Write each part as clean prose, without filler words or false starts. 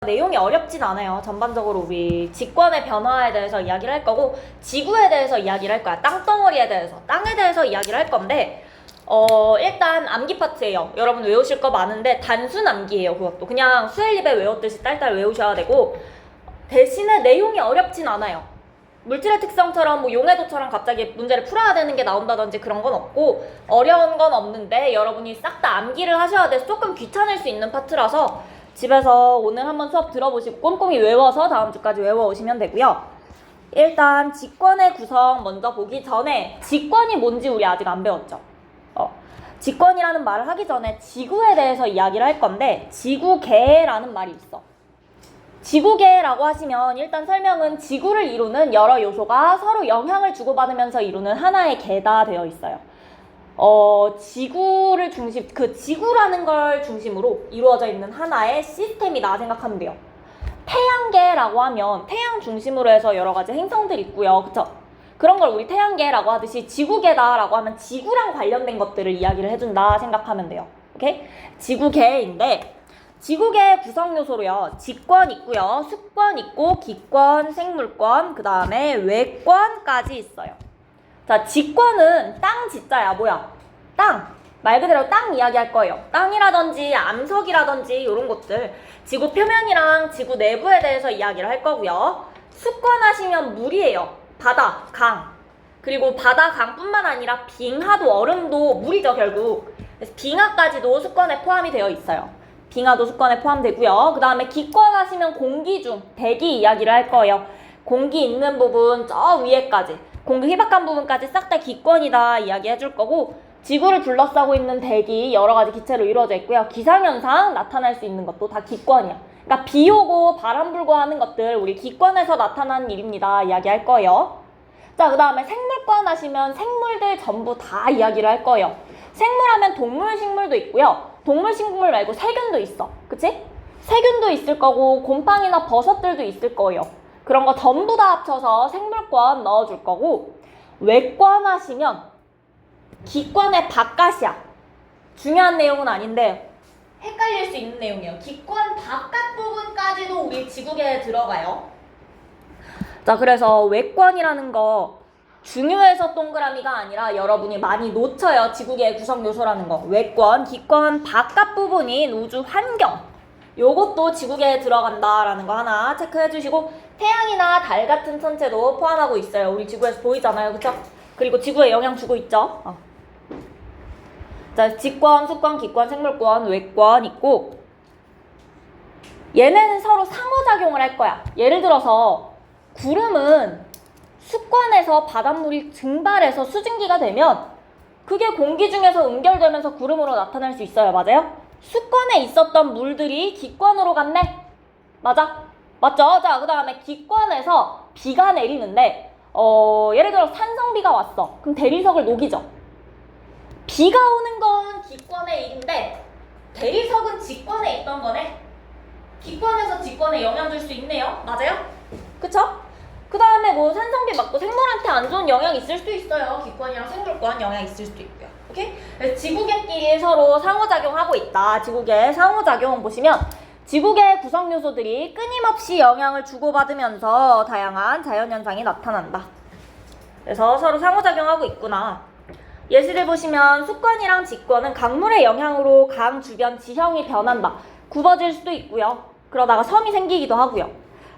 내용이 어렵진 않아요. 전반적으로 우리 직권의 변화에 대해서 이야기를 할 거고 지구에 대해서 이야기를 할 거야. 땅덩어리에 대해서, 땅에 대해서 이야기를 할 건데 일단 암기 파트예요. 여러분 외우실 거 많은데 단순 암기예요. 그것도 그냥 수엘립에 외웠듯이 딸딸 외우셔야 되고 대신에 내용이 어렵진 않아요. 물질의 특성처럼 뭐 용해도처럼 갑자기 문제를 풀어야 되는 게 나온다든지 그런 건 없고 어려운 건 없는데 여러분이 싹 다 암기를 하셔야 돼서 조금 귀찮을 수 있는 파트라서 집에서 오늘 한번 수업 들어보시고 꼼꼼히 외워서 다음 주까지 외워오시면 되고요. 일단 직권의 구성 먼저 보기 전에 직권이 뭔지 우리 아직 안 배웠죠. 직권이라는 말을 하기 전에 지구에 대해서 이야기를 할 건데 지구계라는 말이 있어. 지구계라고 하시면 일단 설명은 지구를 이루는 여러 요소가 서로 영향을 주고받으면서 이루는 하나의 계다 되어 있어요. 지구를 지구라는 걸 중심으로 이루어져 있는 하나의 시스템이다 생각하면 돼요. 태양계라고 하면 태양 중심으로 해서 여러 가지 행성들이 있고요. 그쵸? 그런 걸 우리 태양계라고 하듯이 지구계다라고 하면 지구랑 관련된 것들을 이야기를 해준다 생각하면 돼요. 오케이? 지구계인데 지구계의 구성 요소로요. 직권 있고요. 수권 있고 기권, 생물권, 그 다음에 외권까지 있어요. 자, 직권은 땅 지자야. 뭐야? 땅. 말 그대로 땅 이야기할 거예요. 땅이라든지 암석이라든지 이런 것들. 지구 표면이랑 지구 내부에 대해서 이야기를 할 거고요. 수권 하시면 물이에요. 바다, 강. 그리고 바다, 강뿐만 아니라 빙하도 얼음도 물이죠, 결국. 그래서 빙하까지도 수권에 포함이 되어 있어요. 빙하도 수권에 포함되고요. 그 다음에 기권 하시면 공기 중, 대기 이야기를 할 거예요. 공기 있는 부분 저 위에까지, 공기 희박한 부분까지 싹 다 기권이다 이야기 해줄 거고 지구를 둘러싸고 있는 대기 여러 가지 기체로 이루어져 있고요. 기상현상 나타날 수 있는 것도 다 기권이야. 그러니까 비 오고 바람 불고 하는 것들 우리 기권에서 나타나는 일입니다. 이야기할 거예요. 자, 그 다음에 생물권 하시면 생물들 전부 다 이야기를 할 거예요. 생물하면 동물, 식물도 있고요. 동물, 식물 말고 세균도 있어. 그치? 세균도 있을 거고 곰팡이나 버섯들도 있을 거예요. 그런 거 전부 다 합쳐서 생물권 넣어줄 거고 외권 하시면 기권의 바깥이야. 중요한 내용은 아닌데 헷갈릴 수 있는 내용이에요. 기권 바깥 부분까지도 우리 지구계에 들어가요. 자, 그래서 외권이라는 거 중요해서 동그라미가 아니라 여러분이 많이 놓쳐요. 지구계의 구성 요소라는 거. 외권, 기권 바깥 부분인 우주 환경. 요것도 지구계에 들어간다라는 거 하나 체크해 주시고 태양이나 달 같은 천체도 포함하고 있어요. 우리 지구에서 보이잖아요. 그쵸? 그리고 지구에 영향 주고 있죠. 자, 직권, 수권, 기권, 생물권, 외권 있고 얘네는 서로 상호작용을 할 거야. 예를 들어서 구름은 수권에서 바닷물이 증발해서 수증기가 되면 그게 공기 중에서 응결되면서 구름으로 나타날 수 있어요. 맞아요? 수권에 있었던 물들이 기권으로 갔네? 맞아? 맞죠? 자, 그 다음에 기권에서 비가 내리는데 예를 들어 산성비가 왔어. 그럼 대리석을 녹이죠. 비가 오는 건 기권의 일인데 대리석은 직권에 있던 거네. 기권에서 직권에 영향 줄 수 있네요. 맞아요? 그쵸? 그 다음에 뭐 산성비 맞고 생물한테 안 좋은 영향 있을 수도 있어요. 기권이랑 생물권 영향 있을 수도 있고요. 오케이? 그래서 지구계끼리 서로 상호작용하고 있다. 지구계 상호작용 보시면 지구계의 구성 요소들이 끊임없이 영향을 주고받으면서 다양한 자연현상이 나타난다. 그래서 서로 상호작용하고 있구나. 예시를 보시면 수권이랑 직권은 강물의 영향으로 강 주변 지형이 변한다. 굽어질 수도 있고요. 그러다가 섬이 생기기도 하고요.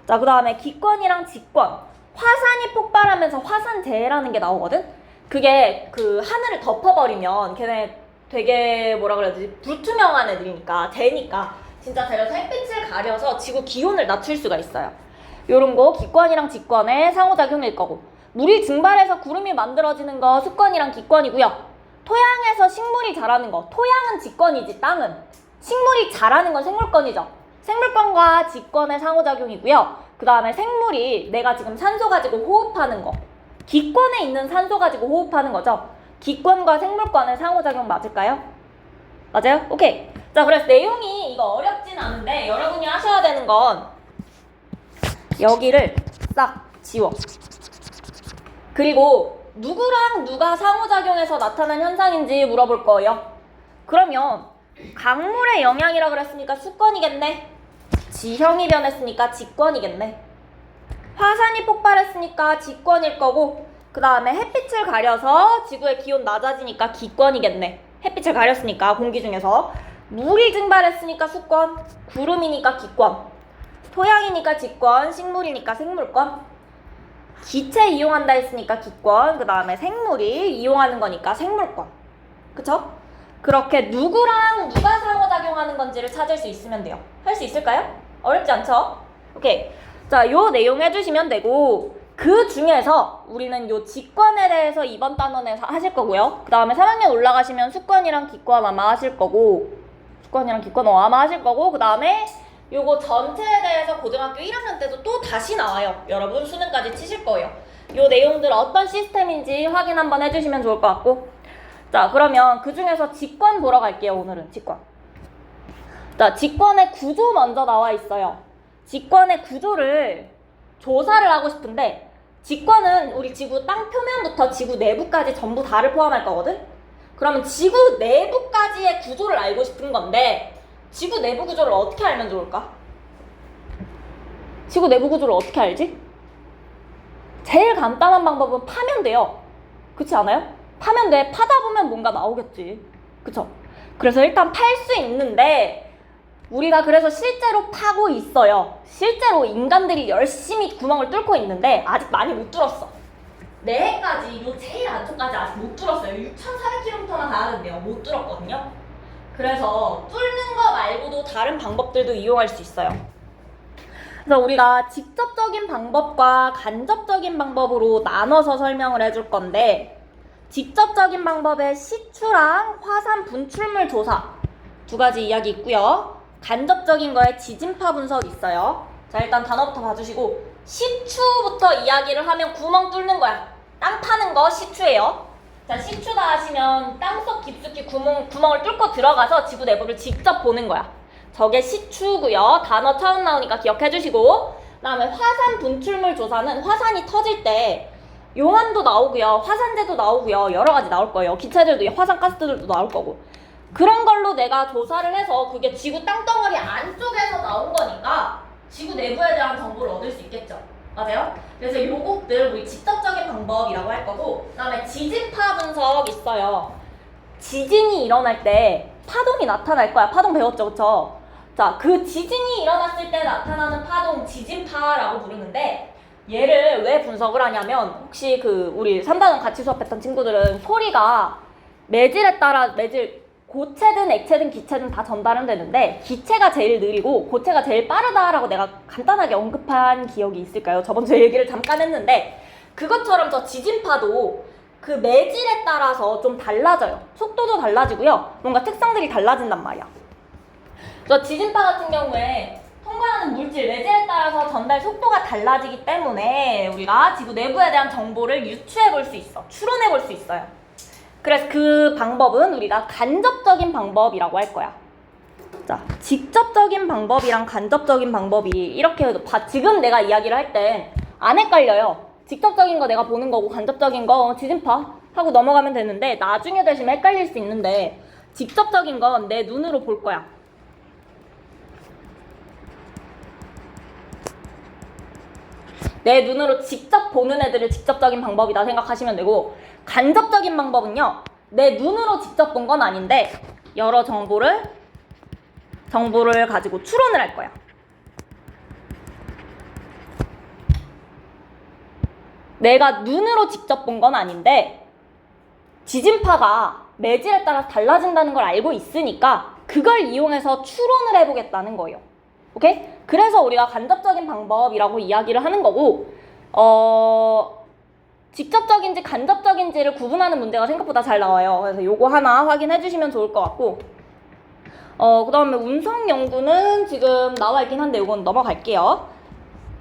자, 그 다음에 기권이랑 직권. 화산이 폭발하면서 화산재해라는 게 나오거든? 그게 그 하늘을 덮어버리면 걔네 되게 뭐라 그래야 되지? 불투명한 애들이니까, 재니까 진짜 데려서 햇빛을 가려서 지구 기온을 낮출 수가 있어요. 요런 거 기권이랑 직권의 상호작용일 거고 물이 증발해서 구름이 만들어지는 거 수권이랑 기권이고요. 토양에서 식물이 자라는 거 토양은 직권이지 땅은 식물이 자라는 건 생물권이죠. 생물권과 직권의 상호작용이고요. 그 다음에 생물이 내가 지금 산소 가지고 호흡하는 거 기권에 있는 산소 가지고 호흡하는 거죠. 기권과 생물권의 상호작용 맞을까요? 맞아요? 오케이. 자, 그래서 내용이 이거 어렵진 않은데 여러분이 하셔야 되는 건 여기를 싹 지워. 그리고 누구랑 누가 상호작용해서 나타난 현상인지 물어볼 거예요. 그러면 강물의 영향이라 그랬으니까 수권이겠네. 지형이 변했으니까 직권이겠네. 화산이 폭발했으니까 직권일 거고, 그 다음에 햇빛을 가려서 지구의 기온 낮아지니까 기권이겠네. 햇빛을 가렸으니까 공기 중에서. 물이 증발했으니까 수권, 구름이니까 기권, 토양이니까 직권, 식물이니까 생물권, 기체 이용한다 했으니까 기권, 그 다음에 생물이 이용하는 거니까 생물권. 그쵸? 그렇게 누구랑 누가 상호작용하는 건지를 찾을 수 있으면 돼요. 할 수 있을까요? 어렵지 않죠? 오케이. 자, 요 내용 해주시면 되고, 그 중에서 우리는 요 직권에 대해서 이번 단원에서 하실 거고요. 그 다음에 3학년 올라가시면 수권이랑 기권 아마 하실 거고, 수권이랑 기권 아마 하실 거고, 그 다음에 요거 전체에 대해서 고등학교 1학년 때도 또 다시 나와요. 여러분 수능까지 치실 거예요. 요 내용들 어떤 시스템인지 확인 한번 해주시면 좋을 것 같고. 자, 그러면 그 중에서 직권 보러 갈게요. 오늘은 직권. 자, 직권의 구조 먼저 나와 있어요. 직권의 구조를 조사를 하고 싶은데, 직권은 우리 지구 땅 표면부터 지구 내부까지 전부 다를 포함할 거거든? 그러면 지구 내부까지의 구조를 알고 싶은 건데, 지구 내부 구조를 어떻게 알면 좋을까? 지구 내부 구조를 어떻게 알지? 제일 간단한 방법은 파면 돼요. 그렇지 않아요? 파면 돼. 파다 보면 뭔가 나오겠지. 그쵸? 그래서 일단 팔 수 있는데, 우리가 그래서 실제로 파고 있어요. 실제로 인간들이 열심히 구멍을 뚫고 있는데 아직 많이 못 뚫었어. 내해까지, 요 제일 안쪽까지 아직 못 뚫었어요. 6,400km나 가야 된대요. 못 뚫었거든요. 그래서 뚫는 거 말고도 다른 방법들도 이용할 수 있어요. 그래서 우리가 직접적인 방법과 간접적인 방법으로 나눠서 설명을 해줄 건데, 직접적인 방법에 시추랑 화산 분출물 조사 두 가지 이야기 있고요. 간접적인 거에 지진파 분석 있어요. 자, 일단 단어부터 봐주시고, 시추부터 이야기를 하면 구멍 뚫는 거야. 땅 파는 거 시추예요. 자, 시추다 하시면 땅속 깊숙이 구멍을 뚫고 들어가서 지구 내부를 직접 보는 거야. 저게 시추고요. 단어 처음 나오니까 기억해 주시고, 그 다음에 화산 분출물 조사는 화산이 터질 때 용암도 나오고요. 화산재도 나오고요. 여러 가지 나올 거예요. 기체들도, 화산가스들도 나올 거고. 그런 걸로 내가 조사를 해서 그게 지구 땅덩어리 안쪽에서 나온 거니까 지구 내부에 대한 정보를 얻을 수 있겠죠. 맞아요? 그래서 요것들 우리 직접적인 방법이라고 할 거고, 그 다음에 지진파 분석 있어요. 지진이 일어날 때 파동이 나타날 거야. 파동 배웠죠, 그쵸? 자, 그 지진이 일어났을 때 나타나는 파동 지진파라고 부르는데, 얘를 왜 분석을 하냐면, 혹시 우리 3단원 같이 수업했던 친구들은 소리가 매질에 따라 고체든 액체든 기체든 다 전달은 되는데, 기체가 제일 느리고 고체가 제일 빠르다라고 내가 간단하게 언급한 기억이 있을까요? 저번 주에 얘기를 잠깐 했는데, 그것처럼 저 지진파도 그 매질에 따라서 좀 달라져요. 속도도 달라지고요. 뭔가 특성들이 달라진단 말이야. 그래서 지진파 같은 경우에 통과하는 물질 매질에 따라서 전달 속도가 달라지기 때문에 우리가 지구 내부에 대한 정보를 유추해 볼 수 있어. 추론해 볼 수 있어요. 그래서 그 방법은 우리가 간접적인 방법이라고 할 거야. 자, 직접적인 방법이랑 간접적인 방법이 이렇게 지금 내가 이야기를 할 땐 안 헷갈려요. 직접적인 거 내가 보는 거고 간접적인 거 지진파 하고 넘어가면 되는데, 나중에 되시면 헷갈릴 수 있는데, 직접적인 건 내 눈으로 볼 거야. 내 눈으로 직접 보는 애들을 직접적인 방법이다 생각하시면 되고, 간접적인 방법은요, 내 눈으로 직접 본 건 아닌데 여러 정보를 가지고 추론을 할 거야. 내가 눈으로 직접 본 건 아닌데 지진파가 매질에 따라 달라진다는 걸 알고 있으니까 그걸 이용해서 추론을 해보겠다는 거예요. 오케이? 그래서 우리가 간접적인 방법이라고 이야기를 하는 거고, 직접적인지 간접적인지를 구분하는 문제가 생각보다 잘 나와요. 그래서 요거 하나 확인해 주시면 좋을 것 같고, 그 다음에 운석 연구는 지금 나와 있긴 한데 요건 넘어갈게요.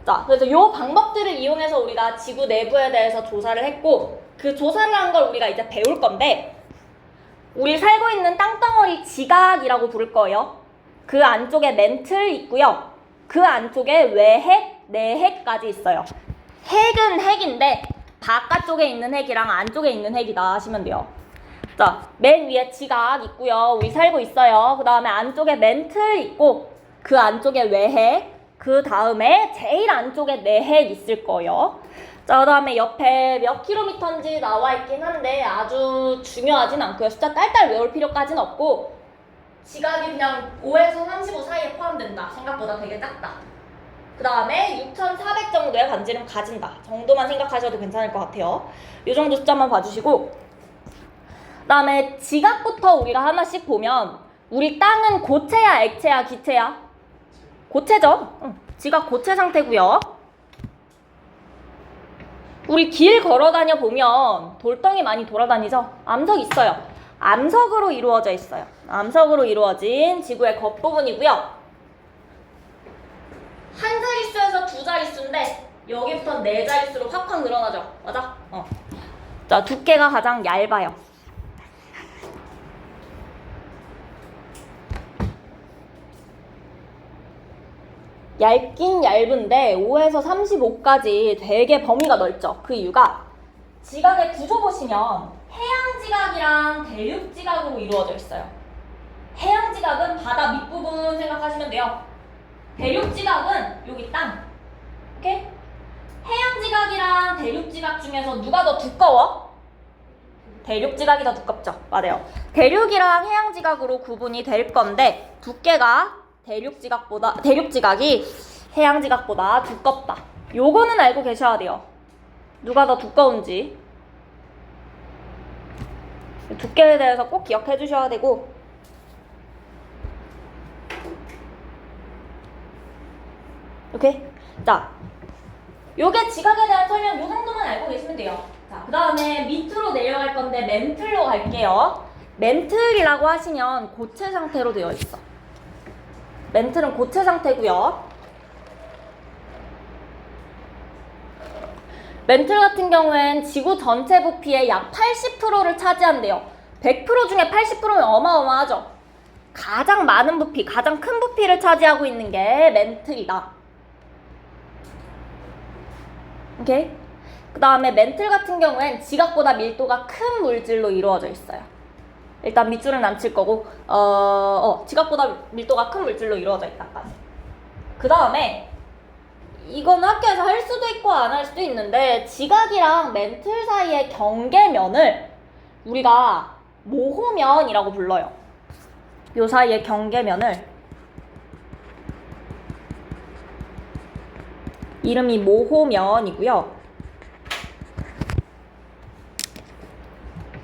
자, 그래서 요 방법들을 이용해서 우리가 지구 내부에 대해서 조사를 했고, 그 조사를 한 걸 우리가 이제 배울 건데, 우리 살고 있는 땅덩어리 지각이라고 부를 거예요. 그 안쪽에 멘틀 있고요. 그 안쪽에 외핵, 내핵까지 있어요. 핵은 핵인데 바깥쪽에 있는 핵이랑 안쪽에 있는 핵이다 하시면 돼요. 자, 맨 위에 지각 있고요. 우리 살고 있어요. 그 다음에 안쪽에 멘틀 있고, 그 안쪽에 외핵, 그 다음에 제일 안쪽에 내핵 있을 거예요. 자, 그 다음에 옆에 몇 킬로미터인지 나와 있긴 한데 아주 중요하진 않고요. 숫자 딸딸 외울 필요까지는 없고 지각이 그냥 5에서 35 사이에 포함된다. 생각보다 되게 작다. 그 다음에 6,400 정도의 반지름 가진다 정도만 생각하셔도 괜찮을 것 같아요. 이 정도 숫자만 봐주시고, 그 다음에 지각부터 우리가 하나씩 보면 우리 땅은 고체야 액체야 기체야? 고체죠. 지각 고체 상태고요. 우리 길 걸어다녀 보면 돌덩이 많이 돌아다니죠? 암석 있어요. 암석으로 이루어져 있어요. 암석으로 이루어진 지구의 겉부분이고요. 한 자릿수에서 두 자릿수인데 여기부터 네 자릿수로 확확 늘어나죠. 맞아? 자, 두께가 가장 얇아요. 얇긴 얇은데 5에서 35까지 되게 범위가 넓죠. 그 이유가 지각의 구조 보시면 해양지각이랑 대륙지각으로 이루어져 있어요. 해양지각은 바다 밑부분 생각하시면 돼요. 대륙지각은 여기 땅. 오케이? 해양지각이랑 대륙지각 중에서 누가 더 두꺼워? 대륙지각이 더 두껍죠. 맞아요. 대륙이랑 해양지각으로 구분이 될 건데 두께가 대륙지각이 해양지각보다 두껍다. 요거는 알고 계셔야 돼요. 누가 더 두꺼운지. 두께에 대해서 꼭 기억해 주셔야 되고, 오케이? 자, 요게 지각에 대한 설명 요 정도만 알고 계시면 돼요. 자, 그 다음에 밑으로 내려갈 건데 멘틀로 갈게요. 멘틀이라고 하시면 고체 상태로 되어 있어. 멘틀은 고체 상태고요. 멘틀 같은 경우엔 지구 전체 부피의 약 80%를 차지한대요. 100% 중에 80%면 어마어마하죠. 가장 많은 부피, 가장 큰 부피를 차지하고 있는 게 멘틀이다. 오케이? 그 다음에 멘틀 같은 경우엔 지각보다 밀도가 큰 물질로 이루어져 있어요. 일단 밑줄은 안 칠 거고, 지각보다 밀도가 큰 물질로 이루어져 있다까지. 그 다음에 이건 학교에서 할 수도 있고 안 할 수도 있는데 지각이랑 멘틀 사이의 경계면을 우리가 모호면이라고 불러요. 요 사이의 경계면을 이름이 모호면이고요.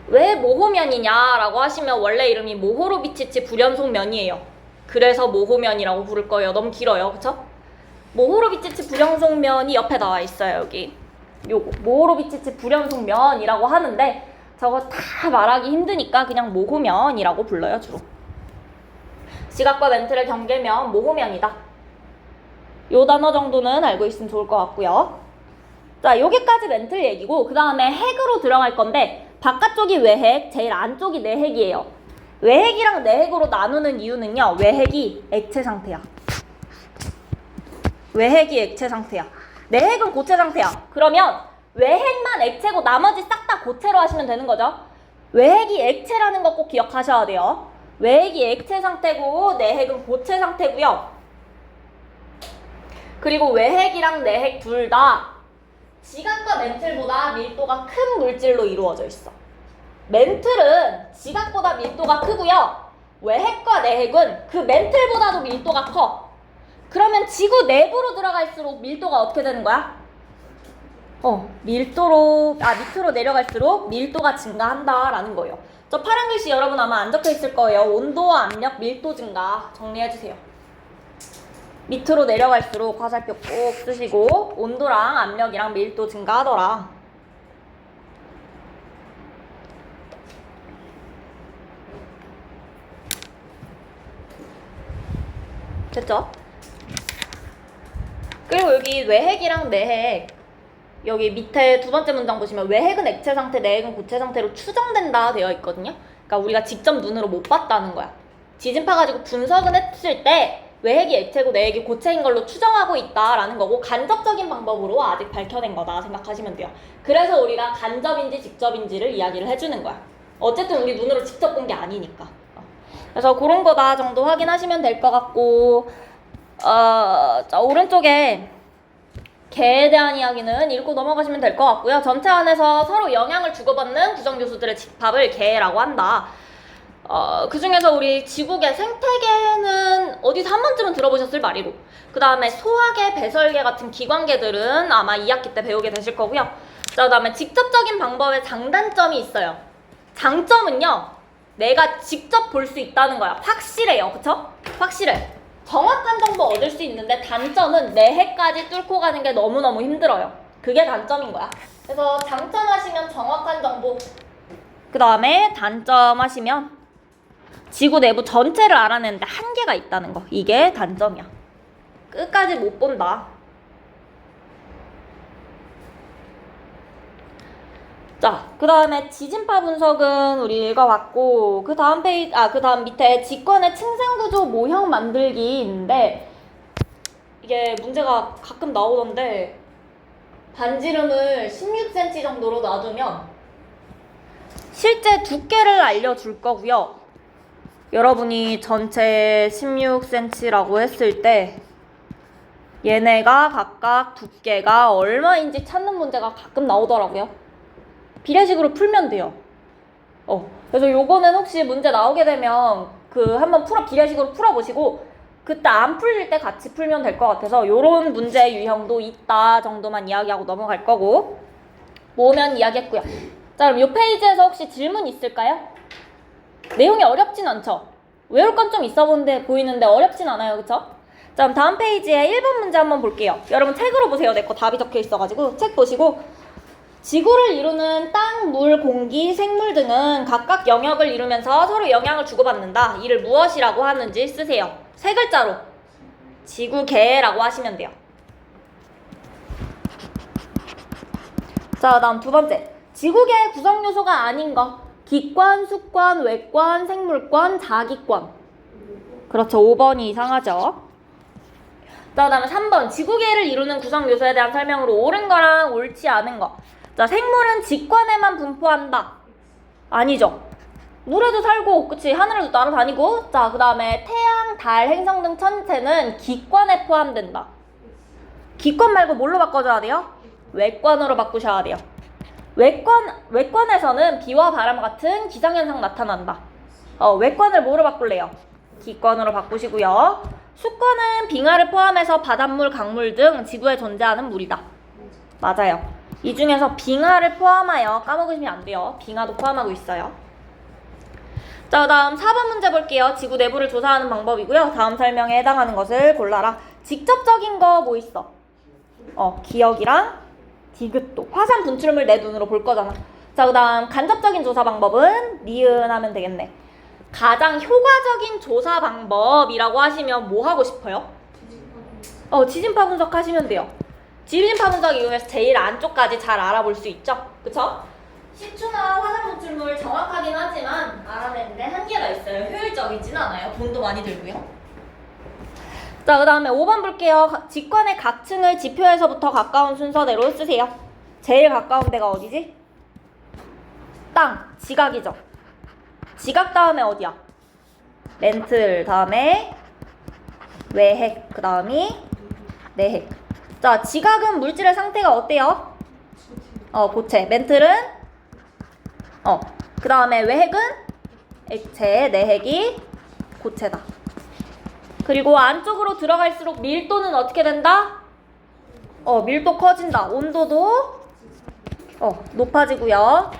왜 모호면이냐라고 하시면 원래 이름이 모호로비치치 불연속면이에요. 그래서 모호면이라고 부를 거예요. 너무 길어요. 그쵸? 모호로비치치 불연속면이 옆에 나와 있어요. 여기 요거 모호로비치치 불연속면이라고 하는데 저거 다 말하기 힘드니까 그냥 모호면이라고 불러요. 주로 지각과 멘틀의 경계면 모호면이다. 요 단어 정도는 알고 있으면 좋을 것 같고요. 자, 여기까지 멘틀 얘기고 그 다음에 핵으로 들어갈 건데 바깥쪽이 외핵, 제일 안쪽이 내핵이에요. 외핵이랑 내핵으로 나누는 이유는요. 외핵이 액체 상태야. 외핵이 액체 상태야. 내핵은 고체 상태야. 그러면 외핵만 액체고 나머지 싹 다 고체로 하시면 되는 거죠. 외핵이 액체라는 거 꼭 기억하셔야 돼요. 외핵이 액체 상태고 내핵은 고체 상태고요. 그리고 외핵이랑 내핵 둘 다 지각과 멘틀보다 밀도가 큰 물질로 이루어져 있어. 멘틀은 지각보다 밀도가 크고요. 외핵과 내핵은 그 멘틀보다도 밀도가 커. 그러면 지구 내부로 들어갈수록 밀도가 어떻게 되는 거야? 밑으로 내려갈수록 밀도가 증가한다라는 거예요. 저 파란 글씨 여러분 아마 안 적혀 있을 거예요. 온도와 압력, 밀도 증가 정리해주세요. 밑으로 내려갈수록 화살표 꼭 쓰시고 온도랑 압력이랑 밀도 증가하더라. 됐죠? 그리고 여기 외핵이랑 내핵 여기 밑에 두 번째 문장 보시면 외핵은 액체 상태, 내핵은 고체 상태로 추정된다 되어 있거든요. 그러니까 우리가 직접 눈으로 못 봤다는 거야. 지진파 가지고 분석은 했을 때 외핵이 액체고 내핵이 고체인 걸로 추정하고 있다라는 거고 간접적인 방법으로 아직 밝혀낸 거다 생각하시면 돼요. 그래서 우리가 간접인지 직접인지를 이야기를 해주는 거야. 어쨌든 우리 눈으로 직접 본 게 아니니까. 그래서 그런 거다 정도 확인하시면 될 것 같고 자, 오른쪽에 개에 대한 이야기는 읽고 넘어가시면 될 것 같고요. 전체 안에서 서로 영향을 주고받는 구성요소들의 집합을 개라고 한다. 그 중에서 우리 지구계 생태계는 어디서 한 번쯤은 들어보셨을 말이고, 그 다음에 소화계, 배설계 같은 기관계들은 아마 2학기 때 배우게 되실 거고요. 자, 그 다음에 직접적인 방법에 장단점이 있어요. 장점은요, 내가 직접 볼 수 있다는 거야. 확실해요. 그쵸? 확실해. 정확한 정보 얻을 수 있는데, 단점은 내해까지 뚫고 가는 게 너무너무 힘들어요. 그게 단점인 거야. 그래서 장점 하시면 정확한 정보, 그 다음에 단점 하시면 지구 내부 전체를 알아내는데 한계가 있다는 거. 이게 단점이야. 끝까지 못 본다. 자, 그 다음에 지진파 분석은 우리 읽어봤고, 그 다음 밑에 직관의 층상구조 모형 만들기 있는데, 이게 문제가 가끔 나오던데, 반지름을 16cm 정도로 놔두면 실제 두께를 알려줄 거고요. 여러분이 전체 16cm라고 했을 때 얘네가 각각 두께가 얼마인지 찾는 문제가 가끔 나오더라고요. 비례식으로 풀면 돼요. 그래서 요거는 혹시 문제 나오게 되면 한번 비례식으로 풀어보시고 그때 안 풀릴 때 같이 풀면 될 것 같아서 요런 문제 유형도 있다 정도만 이야기하고 넘어갈 거고, 모으면 이야기했고요. 자, 그럼 요 페이지에서 혹시 질문 있을까요? 내용이 어렵진 않죠? 외울 건 좀 있어 보이는데 어렵진 않아요. 그쵸? 자, 그럼 다음 페이지에 1번 문제 한번 볼게요. 여러분 책으로 보세요. 내 거 답이 적혀 있어가지고 책 보시고, 지구를 이루는 땅, 물, 공기, 생물 등은 각각 영역을 이루면서 서로 영향을 주고받는다. 이를 무엇이라고 하는지 쓰세요. 세 글자로 지구계라고 하시면 돼요. 자, 다음 두 번째, 지구계의 구성 요소가 아닌 거. 기권, 수권, 외권, 생물권, 자기권. 그렇죠. 5번이 이상하죠. 자, 그 다음에 3번, 지구계를 이루는 구성 요소에 대한 설명으로 옳은 거랑 옳지 않은 거. 자, 생물은 직관에만 분포한다. 아니죠. 물에도 살고, 그치, 하늘에도 날아다니고. 자, 그 다음에 태양, 달, 행성 등 천체는 기권에 포함된다. 기권 말고 뭘로 바꿔줘야 돼요? 외권으로 바꾸셔야 돼요. 외권에서는 비와 바람 같은 기상현상 나타난다. 외권을 뭐로 바꿀래요? 기권으로 바꾸시고요. 수권은 빙하를 포함해서 바닷물, 강물 등 지구에 존재하는 물이다. 맞아요. 이 중에서 빙하를 포함하여 까먹으시면 안 돼요. 빙하도 포함하고 있어요. 자, 다음 4번 문제 볼게요. 지구 내부를 조사하는 방법이고요. 다음 설명에 해당하는 것을 골라라. 직접적인 거 뭐 있어? 기억이랑 디귿도. 화산 분출물 내 눈으로 볼 거잖아. 자, 그 다음 간접적인 조사 방법은 니은 하면 되겠네. 가장 효과적인 조사 방법이라고 하시면 뭐 하고 싶어요? 지진파 분석 하시면 돼요. 지진파 분석 이용해서 제일 안쪽까지 잘 알아볼 수 있죠? 그쵸? 식초나 화산 분출물 정확하긴 하지만 알아내는데 한계가 있어요. 효율적이진 않아요. 돈도 많이 들고요. 자, 그 다음에 5번 볼게요. 직관의 각층을 지표에서부터 가까운 순서대로 쓰세요. 제일 가까운 데가 어디지? 땅, 지각이죠. 지각 다음에 어디야? 멘틀 다음에 외핵, 그 다음이 내핵. 자, 지각은 물질의 상태가 어때요? 고체. 멘틀은 그 다음에 외핵은 액체, 내핵이 고체다. 그리고 안쪽으로 들어갈수록 밀도는 어떻게 된다? 밀도 커진다. 온도도 높아지고요.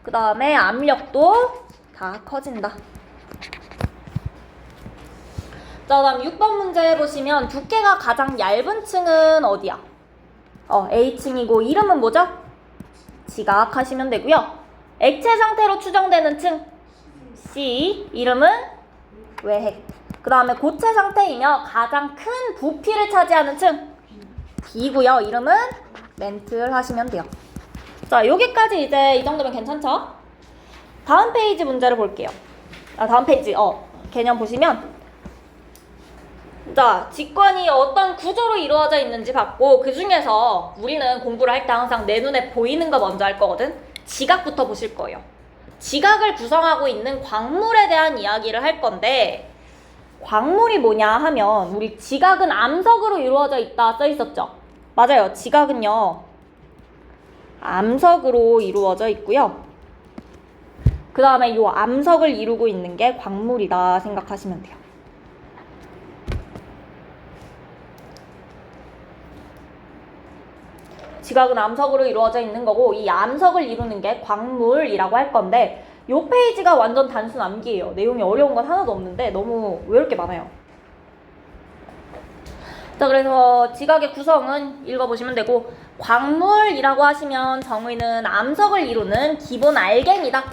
그 다음에 압력도 다 커진다. 자, 다음 6번 문제 보시면 두께가 가장 얇은 층은 어디야? A층이고 이름은 뭐죠? 지각 하시면 되고요. 액체 상태로 추정되는 층 C, 이름은 외핵. 그 다음에 고체 상태이며 가장 큰 부피를 차지하는 층 B고요. 이름은 멘틀 하시면 돼요. 자, 여기까지 이제 이 정도면 괜찮죠? 다음 페이지 문제를 볼게요. 다음 페이지 개념 보시면, 자, 직관이 어떤 구조로 이루어져 있는지 봤고, 그 중에서 우리는 공부를 할 때 항상 내 눈에 보이는 거 먼저 할 거거든. 지각부터 보실 거예요. 지각을 구성하고 있는 광물에 대한 이야기를 할 건데, 광물이 뭐냐 하면 우리 지각은 암석으로 이루어져 있다 써 있었죠? 맞아요. 지각은요. 암석으로 이루어져 있고요. 그 다음에 이 암석을 이루고 있는 게 광물이다 생각하시면 돼요. 지각은 암석으로 이루어져 있는 거고 이 암석을 이루는 게 광물이라고 할 건데 이 페이지가 완전 단순 암기예요. 내용이 어려운 건 하나도 없는데 너무 왜 이렇게 많아요? 자, 그래서 지각의 구성은 읽어보시면 되고 광물이라고 하시면 정의는 암석을 이루는 기본 알갱이다.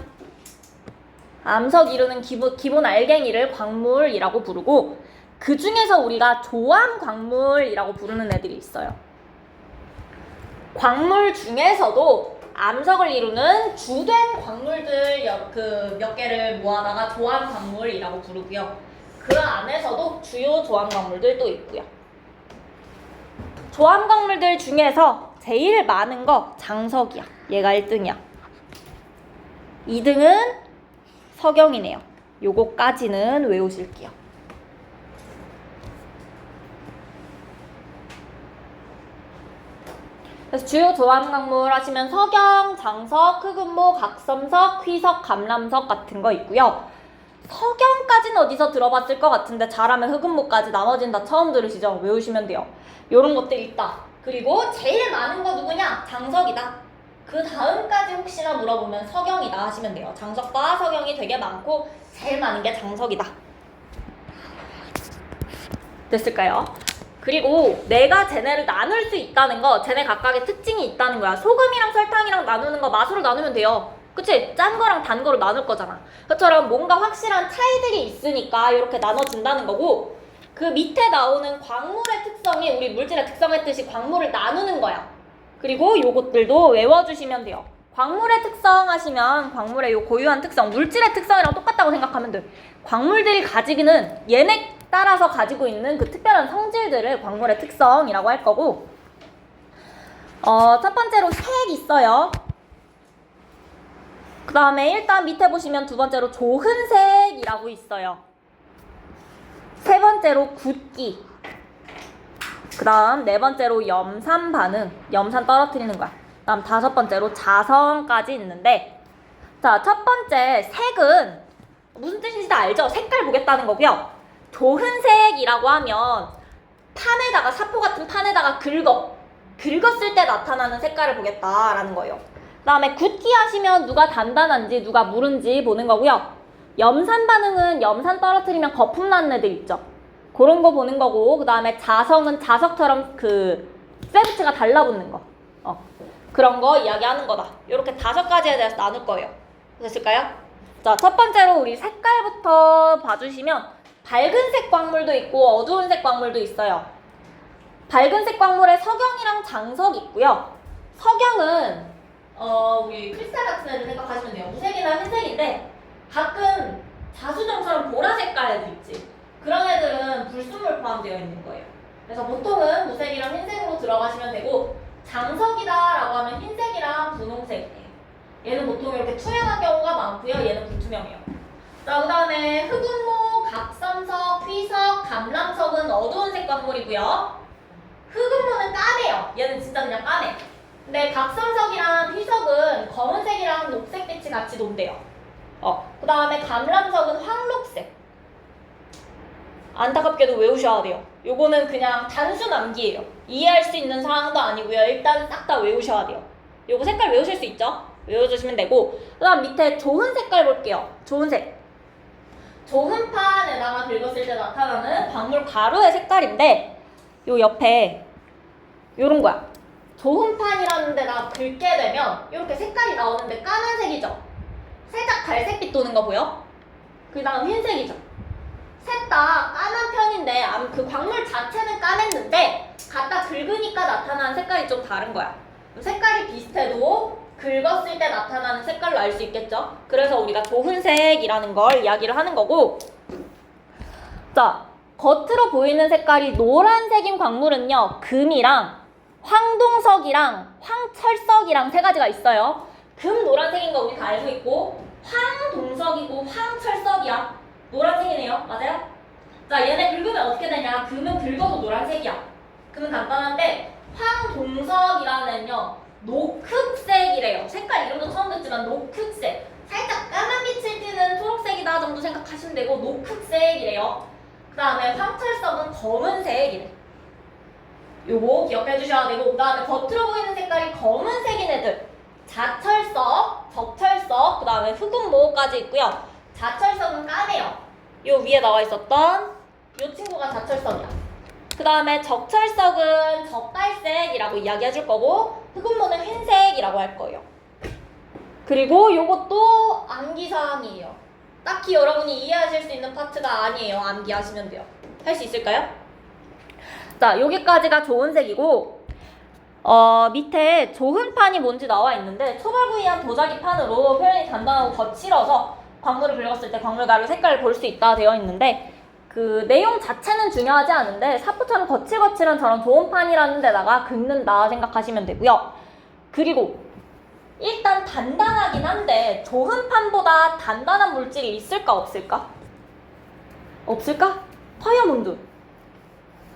암석 이루는 기본 알갱이를 광물이라고 부르고 그 중에서 우리가 조암 광물이라고 부르는 애들이 있어요. 광물 중에서도 암석을 이루는 주된 광물들 몇 개를 모아다가 조암 광물이라고 부르고요. 그 안에서도 주요 조암 광물들도 있고요. 조암 광물들 중에서 제일 많은 거 장석이야. 얘가 1등이야. 2등은 석영이네요. 요거까지는 외우실게요. 그래서 주요 조암 광물 하시면 석영, 장석, 흑은모, 각섬석, 휘석, 감람석 같은 거 있고요. 석영까지는 어디서 들어봤을 것 같은데 잘하면 흑은모까지 나머지는 다 처음 들으시죠? 외우시면 돼요. 요런 것들 있다. 그리고 제일 많은 거 누구냐? 장석이다. 그 다음까지 혹시나 물어보면 석영이다 하시면 돼요. 장석과 석영이 되게 많고 제일 많은 게 장석이다. 됐을까요? 그리고 내가 쟤네를 나눌 수 있다는 거, 쟤네 각각의 특징이 있다는 거야. 소금이랑 설탕이랑 나누는 거 맛으로 나누면 돼요. 그치? 짠 거랑 단 거로 나눌 거잖아. 그처럼 뭔가 확실한 차이들이 있으니까 이렇게 나눠준다는 거고 그 밑에 나오는 광물의 특성이 우리 물질의 특성했듯이 광물을 나누는 거야. 그리고 요것들도 외워주시면 돼요. 광물의 특성 하시면 광물의 요 고유한 특성, 물질의 특성이랑 똑같다고 생각하면 돼. 광물들이 가지기는 얘네 따라서 가지고 있는 그 특별한 성질들을 광물의 특성이라고 할 거고 첫 번째로 색 있어요. 그 다음에 일단 밑에 보시면 두 번째로 조흔색이라고 있어요. 세 번째로 굳기. 그 다음 네 번째로 염산 반응. 염산 떨어뜨리는 거야. 그 다음 다섯 번째로 자성까지 있는데 자, 첫 번째 색은 무슨 뜻인지 다 알죠? 색깔 보겠다는 거고요. 조흔색이라고 하면 판에다가 사포 같은 판에다가 긁었을 때 나타나는 색깔을 보겠다라는 거예요. 그 다음에 굳기 하시면 누가 단단한지 누가 무른지 보는 거고요. 염산 반응은 염산 떨어뜨리면 거품 나는 애들 있죠. 그런 거 보는 거고 그 다음에 자성은 자석처럼 그 세부치가 달라붙는 거 그런 거 이야기하는 거다. 이렇게 5가지에 대해서 나눌 거예요. 됐을까요? 자, 첫 번째로 우리 색깔부터 봐주시면 밝은색 광물도 있고 어두운색 광물도 있어요. 밝은색 광물에 석영이랑 장석이 있고요. 석영은 우리 크리스탈 같은 애를 생각하시면 돼요. 무색이나 흰색인데 가끔 자수정처럼 보라 색깔 애들 있지. 그런 애들은 불순물 포함되어 있는 거예요. 그래서 보통은 무색이랑 흰색으로 들어가시면 되고 장석이다라고 하면 흰색이랑 분홍색이에요. 얘는 보통 이렇게 투명한 경우가 많고요. 얘는 불투명해요. 자, 그 다음에 흑은모, 각섬석, 휘석, 감람석은 어두운색 광물이고요. 흑은모는 까매요. 얘는 진짜 그냥 까매. 근데 각섬석이랑 휘석은 검은색이랑 녹색빛이 같이 돈대요. 그 다음에 감람석은 황록색. 안타깝게도 외우셔야 돼요. 요거는 그냥 단순 암기예요. 이해할 수 있는 사항도 아니고요. 일단 싹 다 외우셔야 돼요. 요거 색깔 외우실 수 있죠? 외워주시면 되고 그 다음 밑에 조흔 색깔 볼게요. 조흔색. 조흔판에다가 긁었을 때 나타나는 광물 가루의 색깔인데 요 옆에 요런 거야. 조흔판이라는 데다가 긁게 되면 이렇게 색깔이 나오는데 까만색이죠? 살짝 갈색빛 도는 거 보여? 그 다음 흰색이죠? 셋 다 까만 편인데 그 광물 자체는 까맸는데 갖다 긁으니까 나타나는 색깔이 좀 다른 거야. 색깔이 비슷해도 긁었을 때 나타나는 색깔로 알 수 있겠죠? 그래서 우리가 조흔색이라는 걸 이야기를 하는 거고 자, 겉으로 보이는 색깔이 노란색인 광물은요. 금이랑 황동석이랑 황철석이랑 3가지가 있어요. 금 노란색인 거 우리 다 알고 있고 황동석이고 황철석이야. 노란색이네요. 맞아요? 자, 얘네 긁으면 어떻게 되냐? 금은 긁어도 노란색이야. 금은 간단한데 황동석이라는 애는요 녹흑색이래요. 색깔 이름도 처음 듣지만 녹흑색. 살짝 까만 빛을 띠는 초록색이다 정도 생각하시면 되고 녹흑색이래요. 그 다음에 황철석은 검은색이래. 요거 기억해 주셔야 되고, 그 다음에 겉으로 보이는 색깔이 검은색인 애들 자철석, 적철석, 그 다음에 흑운모까지 있고요. 자철석은 까매요. 요 위에 나와 있었던 요 친구가 자철석이야. 그 다음에 적철석은 적갈색이라고 이야기해 줄 거고, 흑운모는 흰색이라고 할 거예요. 그리고 요것도 암기사항이에요. 딱히 여러분이 이해하실 수 있는 파트가 아니에요. 암기하시면 돼요. 할 수 있을까요? 자, 여기까지가 좋은색이고, 밑에 조흔판이 뭔지 나와 있는데, 초벌구이한 도자기판으로 표현이 간단하고 거칠어서 광물을 긁었을 때 광물가루 색깔을 볼 수 있다 되어 있는데, 그 내용 자체는 중요하지 않은데 사포처럼 거칠거칠한 저런 조흔판이라는 데다가 긁는다 생각하시면 되고요. 그리고 일단 단단하긴 한데 조흔판보다 단단한 물질이 있을까 없을까? 없을까? 다이아몬드.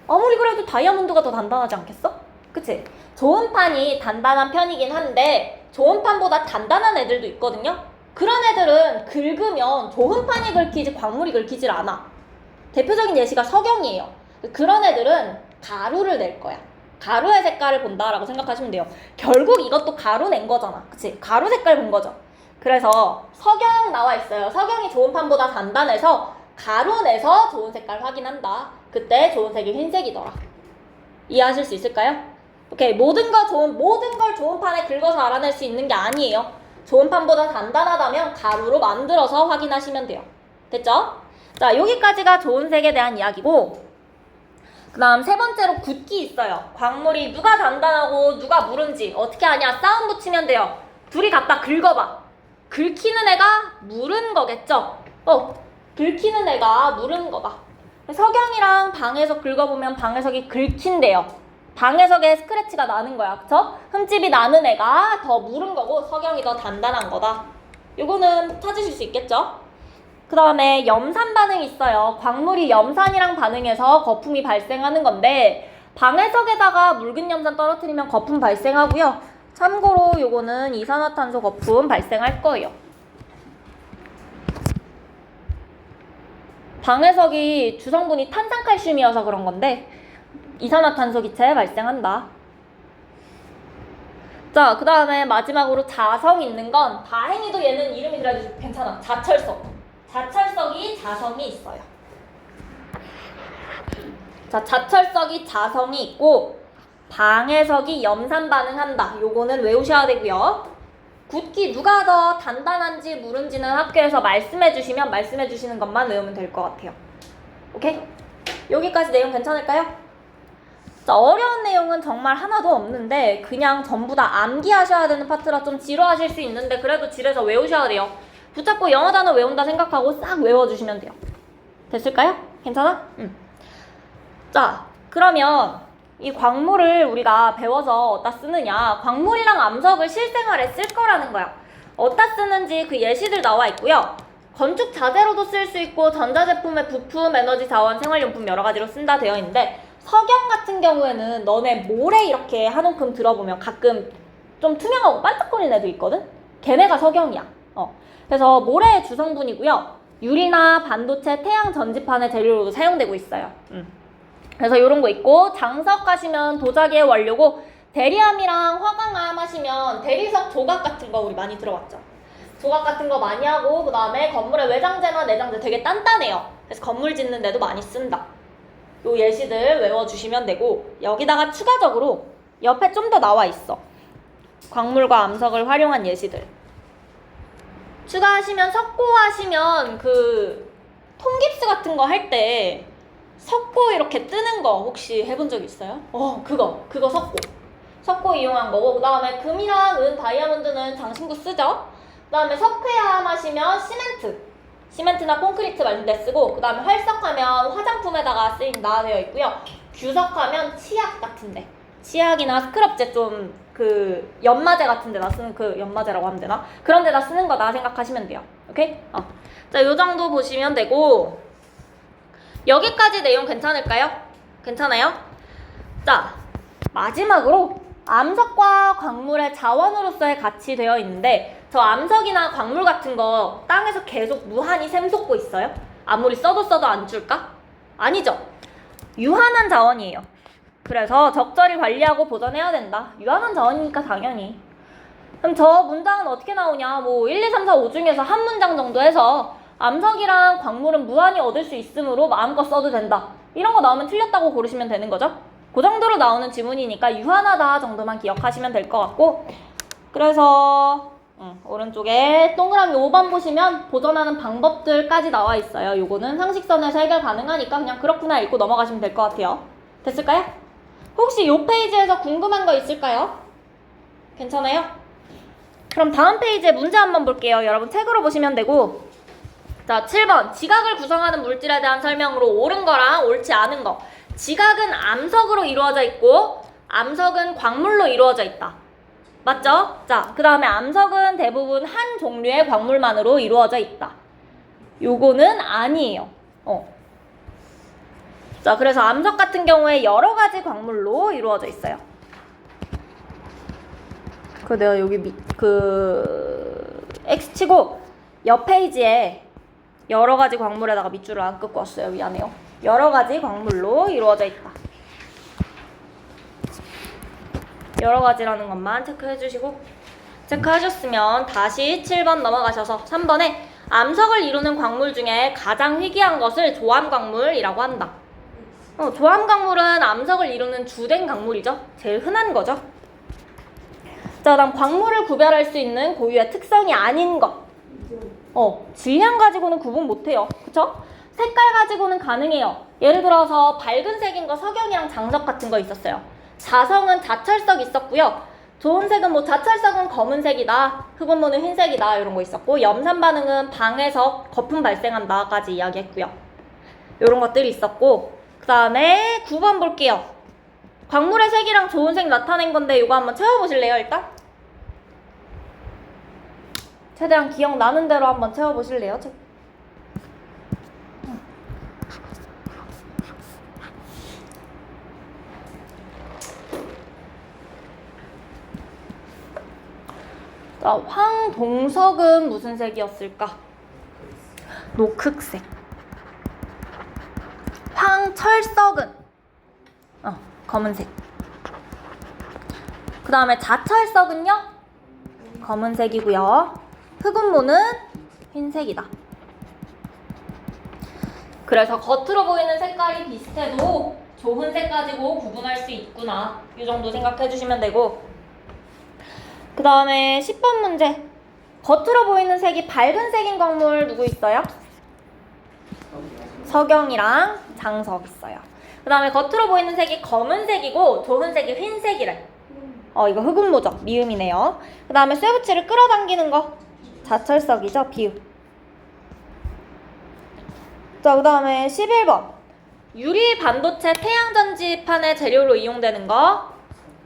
아무리 그래도 다이아몬드가 더 단단하지 않겠어? 그치? 조흔판이 단단한 편이긴 한데 조흔판보다 단단한 애들도 있거든요? 그런 애들은 긁으면 조흔판이 긁히지 광물이 긁히질 않아. 대표적인 예시가 석영이에요. 그런 애들은 가루를 낼 거야. 가루의 색깔을 본다라고 생각하시면 돼요. 결국 이것도 가루 낸 거잖아. 그치? 가루 색깔 본 거죠. 그래서 석영 나와 있어요. 석영이 조은판보다 단단해서 가루 내서 좋은 색깔 확인한다. 그때 좋은 색이 흰색이더라. 이해하실 수 있을까요? 오케이. 모든 걸 좋은 판에 긁어서 알아낼 수 있는 게 아니에요. 좋은 판보다 단단하다면 가루로 만들어서 확인하시면 돼요. 됐죠? 자, 여기까지가 좋은 색에 대한 이야기고, 그 다음 세 번째로 굳기 있어요. 광물이 누가 단단하고 누가 무른지 어떻게 하냐? 싸움 붙이면 돼요. 둘이 갖다 긁어봐. 긁히는 애가 무른 거겠죠? 긁히는 애가 무른 거다. 석영이랑 방해석 긁어보면 방해석이 긁힌대요. 방해석에 스크래치가 나는 거야. 그쵸? 흠집이 나는 애가 더 무른 거고 석영이 더 단단한 거다. 요거는 찾으실 수 있겠죠? 그 다음에 염산 반응이 있어요. 광물이 염산이랑 반응해서 거품이 발생하는 건데 방해석에다가 묽은 염산 떨어뜨리면 거품 발생하고요. 참고로 요거는 이산화탄소 거품 발생할 거예요. 방해석이 주성분이 탄산칼슘이어서 그런 건데 이산화탄소 기체 발생한다. 자, 그 다음에 마지막으로 자성 있는 건 다행히도 얘는 이름이 그래도 괜찮아. 자철석. 자철석이 자성이 있어요. 자, 자철석이 자성이 있고 방해석이 염산 반응한다. 요거는 외우셔야 되고요. 굳기 누가 더 단단한지 무른지는 학교에서 말씀해 주시는 것만 외우면 될 것 같아요. 오케이? 여기까지 내용 괜찮을까요? 자, 어려운 내용은 정말 하나도 없는데 그냥 전부 다 암기하셔야 되는 파트라 좀 지루하실 수 있는데 그래도 질에서 외우셔야 돼요. 붙잡고 영어 단어 외운다 생각하고 싹 외워주시면 돼요. 됐을까요? 괜찮아? 자, 그러면 이 광물을 우리가 배워서 어디다 쓰느냐? 광물이랑 암석을 실생활에 쓸 거라는 거야. 어디다 쓰는지 그 예시들 나와 있고요. 건축 자재로도 쓸 수 있고 전자제품의 부품, 에너지 자원, 생활용품 여러 가지로 쓴다 되어 있는데 석영 같은 경우에는 너네 모래 이렇게 한 움큼 들어보면 가끔 좀 투명하고 반짝거리는 애도 있거든? 걔네가 석영이야. 그래서 모래의 주성분이고요. 유리나 반도체, 태양 전지판의 재료로도 사용되고 있어요. 그래서 이런 거 있고 장석 하시면 도자기의 원료고 대리암이랑 화강암 하시면 대리석 조각 같은 거 우리 많이 들어봤죠. 조각 같은 거 많이 하고 그 다음에 건물의 외장재나 내장재 되게 단단해요. 그래서 건물 짓는 데도 많이 쓴다. 요 예시들 외워주시면 되고 여기다가 추가적으로 옆에 좀 더 나와 있어. 광물과 암석을 활용한 예시들. 추가하시면 석고하시면 그 통깁스 같은 거 할 때 석고 이렇게 뜨는 거 혹시 해본 적 있어요? 그거 석고 이용한 거고 그 다음에 금이랑 은, 다이아몬드는 장신구 쓰죠? 그 다음에 석회암 하시면 시멘트나 콘크리트 만들 때 쓰고 그 다음에 활석하면 화장품에다가 쓰인다 되어 있고요. 규석하면 치약 같은데 치약이나 스크럽제 좀 그 연마제 같은 데다 쓰는 그 연마제라고 하면 되나? 그런 데다 쓰는 거다 생각하시면 돼요. 오케이? 자, 요 정도 보시면 되고 여기까지 내용 괜찮을까요? 괜찮아요? 자, 마지막으로 암석과 광물의 자원으로서의 가치 되어 있는데 저 암석이나 광물 같은 거 땅에서 계속 무한히 샘솟고 있어요? 아무리 써도 안 줄까? 아니죠. 유한한 자원이에요. 그래서 적절히 관리하고 보존해야 된다. 유한한 자원이니까 당연히. 그럼 저 문장은 어떻게 나오냐? 뭐 1, 2, 3, 4, 5 중에서 한 문장 정도 해서 암석이랑 광물은 무한히 얻을 수 있으므로 마음껏 써도 된다. 이런 거 나오면 틀렸다고 고르시면 되는 거죠. 그 정도로 나오는 지문이니까 유한하다 정도만 기억하시면 될 것 같고, 그래서 오른쪽에 동그라미 5번 보시면 보존하는 방법들까지 나와 있어요. 요거는 상식선에서 해결 가능하니까 그냥 그렇구나 읽고 넘어가시면 될 것 같아요. 됐을까요? 혹시 요 페이지에서 궁금한 거 있을까요? 괜찮아요? 그럼 다음 페이지에 문제 한번 볼게요. 여러분 책으로 보시면 되고, 자 7번 지각을 구성하는 물질에 대한 설명으로 옳은 거랑 옳지 않은 거. 지각은 암석으로 이루어져 있고 암석은 광물로 이루어져 있다. 맞죠? 자, 그 다음에 암석은 대부분 한 종류의 광물만으로 이루어져 있다. 요거는 아니에요. 자, 그래서 암석 같은 경우에 여러 가지 광물로 이루어져 있어요. 내가 여기 X치고 옆 페이지에 여러 가지 광물에다가 밑줄을 안 긋고 왔어요. 미안해요. 여러 가지 광물로 이루어져 있다. 여러 가지라는 것만 체크해 주시고, 체크하셨으면 다시 7번 넘어가셔서 3번에 암석을 이루는 광물 중에 가장 희귀한 것을 조암광물이라고 한다. 조암광물은 암석을 이루는 주된 광물이죠. 제일 흔한 거죠. 자, 그다음 광물을 구별할 수 있는 고유의 특성이 아닌 것. 질량 가지고는 구분 못해요. 그쵸? 색깔 가지고는 가능해요. 예를 들어서 밝은 색인 거 석영이랑 장석 같은 거 있었어요. 자성은 자철석 있었고요. 좋은 색은 뭐 자철석은 검은색이다, 흑은모는 흰색이다 이런 거 있었고, 염산 반응은 방에서 거품 발생한다까지 이야기했고요. 이런 것들이 있었고, 그 다음에 9번 볼게요. 광물의 색이랑 좋은 색 나타낸 건데 이거 한번 채워보실래요? 일단 최대한 기억나는 대로 한번 채워보실래요? 자, 황동석은 무슨 색이었을까? 녹흑색. 황철석은 검은색. 그 다음에 자철석은요? 검은색이고요. 흑운모는 흰색이다. 그래서 겉으로 보이는 색깔이 비슷해도 좋은 색 가지고 구분할 수 있구나. 이 정도 생각해 주시면 되고, 그 다음에 10번 문제. 겉으로 보이는 색이 밝은 색인 광물 누구 있어요? 석영이랑 장석 있어요. 그 다음에 겉으로 보이는 색이 검은색이고 좋은 색이 흰색이래. 이거 흑운모죠. 미음이네요. 그 다음에 쇠붙이를 끌어당기는 거 자철석이죠. 비읍. 자, 그 다음에 11번. 유리 반도체 태양전지판의 재료로 이용되는 거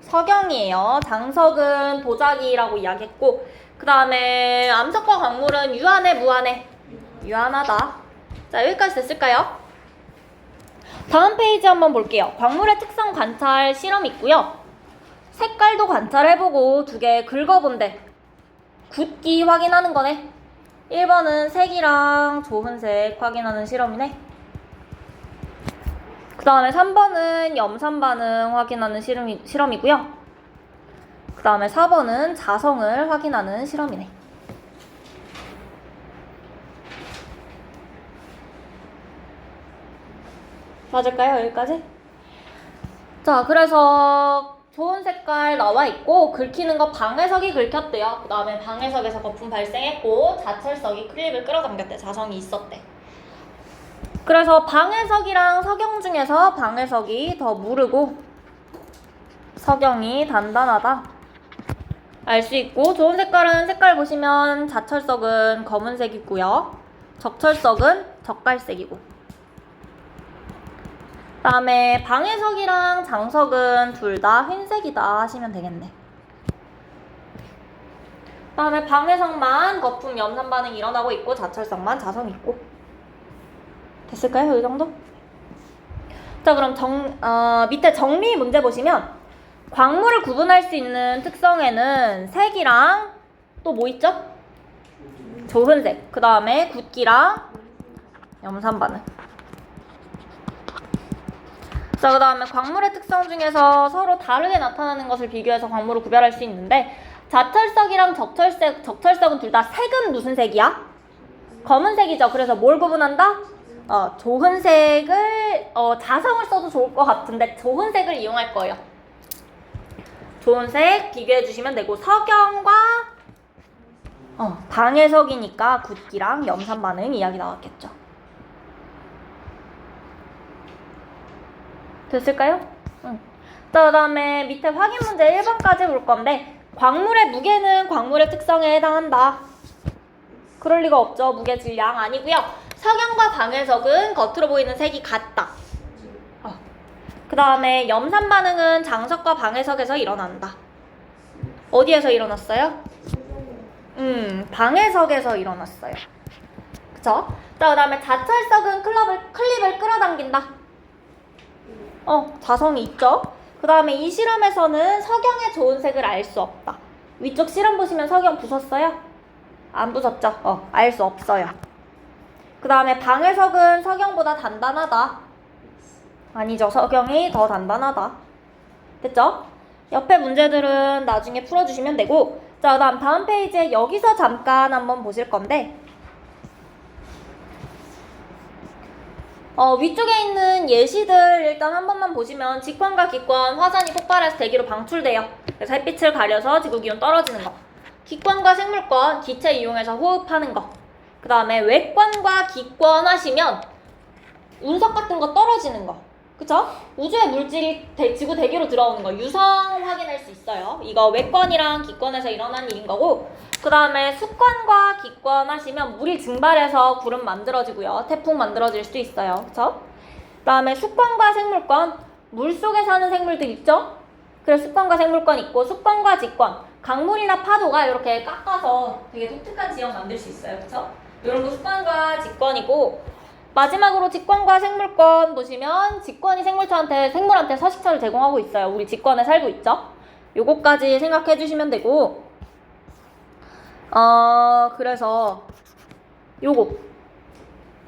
석영이에요. 장석은 도자기라고 이야기했고, 그 다음에 암석과 광물은 유한해, 무한해? 유한하다. 자, 여기까지 됐을까요? 다음 페이지 한번 볼게요. 광물의 특성 관찰 실험 있고요. 색깔도 관찰해보고 두 개 긁어본대. 굳기 확인하는 거네. 1번은 색이랑 좋은 색 확인하는 실험이네. 그 다음에 3번은 염산 반응 확인하는 실험이고요. 그 다음에 4번은 자성을 확인하는 실험이네. 맞을까요? 여기까지? 자, 그래서 좋은 색깔 나와 있고 긁히는 거 방해석이 긁혔대요. 그 다음에 방해석에서 거품 발생했고 자철석이 클립을 끌어당겼대. 자성이 있었대. 그래서 방해석이랑 석영 중에서 방해석이 더 무르고 석영이 단단하다 알 수 있고, 좋은 색깔은 색깔 보시면 자철석은 검은색이고요. 적철석은 적갈색이고, 그 다음에 방해석이랑 장석은 둘 다 흰색이다 하시면 되겠네. 그 다음에 방해석만 거품 염산 반응이 일어나고 있고 자철석만 자성이 있고. 됐을까요? 이 정도? 자, 그럼 밑에 정리 문제 보시면 광물을 구분할 수 있는 특성에는 색이랑 또 뭐 있죠? 조흔색. 그 다음에 굵기랑 염산 반응. 자, 그 다음에 광물의 특성 중에서 서로 다르게 나타나는 것을 비교해서 광물을 구별할 수 있는데 자철석이랑 적철석은 둘 다 색은 무슨 색이야? 검은색이죠. 그래서 뭘 구분한다? 조흔색을 자성을 써도 좋을 것 같은데 조흔색을 이용할 거예요. 조흔색 비교해 주시면 되고 석영과 방해석이니까 굵기랑 염산 반응 이야기 나왔겠죠. 됐을까요? 응. 자, 그 다음에 밑에 확인 문제 1번까지 볼 건데 광물의 무게는 광물의 특성에 해당한다. 그럴 리가 없죠. 무게 질량 아니고요. 석영과 방해석은 겉으로 보이는 색이 같다. 그 다음에 염산 반응은 장석과 방해석에서 일어난다. 어디에서 일어났어요? 방해석에서 일어났어요. 그쵸? 자, 그 다음에 자철석은 클립을 끌어당긴다. 자성이 있죠? 그 다음에 이 실험에서는 석영의 조은색을 알 수 없다. 위쪽 실험 보시면 석영 부쉈어요? 안 부쉈죠? 알 수 없어요. 그 다음에 방해석은 석영보다 단단하다. 아니죠. 석영이 더 단단하다. 됐죠? 옆에 문제들은 나중에 풀어주시면 되고 자, 그 다음 페이지에 여기서 잠깐 한번 보실 건데 위쪽에 있는 예시들 일단 한 번만 보시면 직관과 기관, 화산이 폭발해서 대기로 방출돼요. 그래서 햇빛을 가려서 지구기온 떨어지는 거. 기관과 생물권, 기체 이용해서 호흡하는 거. 그 다음에 외권과 기권 하시면 운석 같은 거 떨어지는 거. 그쵸? 우주의 물질이 지구 대기로 들어오는 거. 유성 확인할 수 있어요. 이거 외권이랑 기권에서 일어난 일인 거고 그 다음에 수권과 기권 하시면 물이 증발해서 구름 만들어지고요. 태풍 만들어질 수도 있어요. 그쵸? 그 다음에 수권과 생물권. 물속에 사는 생물들 있죠? 그래서 수권과 생물권 있고 수권과 직권. 강물이나 파도가 이렇게 깎아서 되게 독특한 지형 만들 수 있어요. 그쵸? 이런 거 수권과 직권이고 마지막으로 직권과 생물권 보시면 직권이 생물한테 서식처를 제공하고 있어요. 우리 직권에 살고 있죠? 요거까지 생각해 주시면 되고 그래서 요거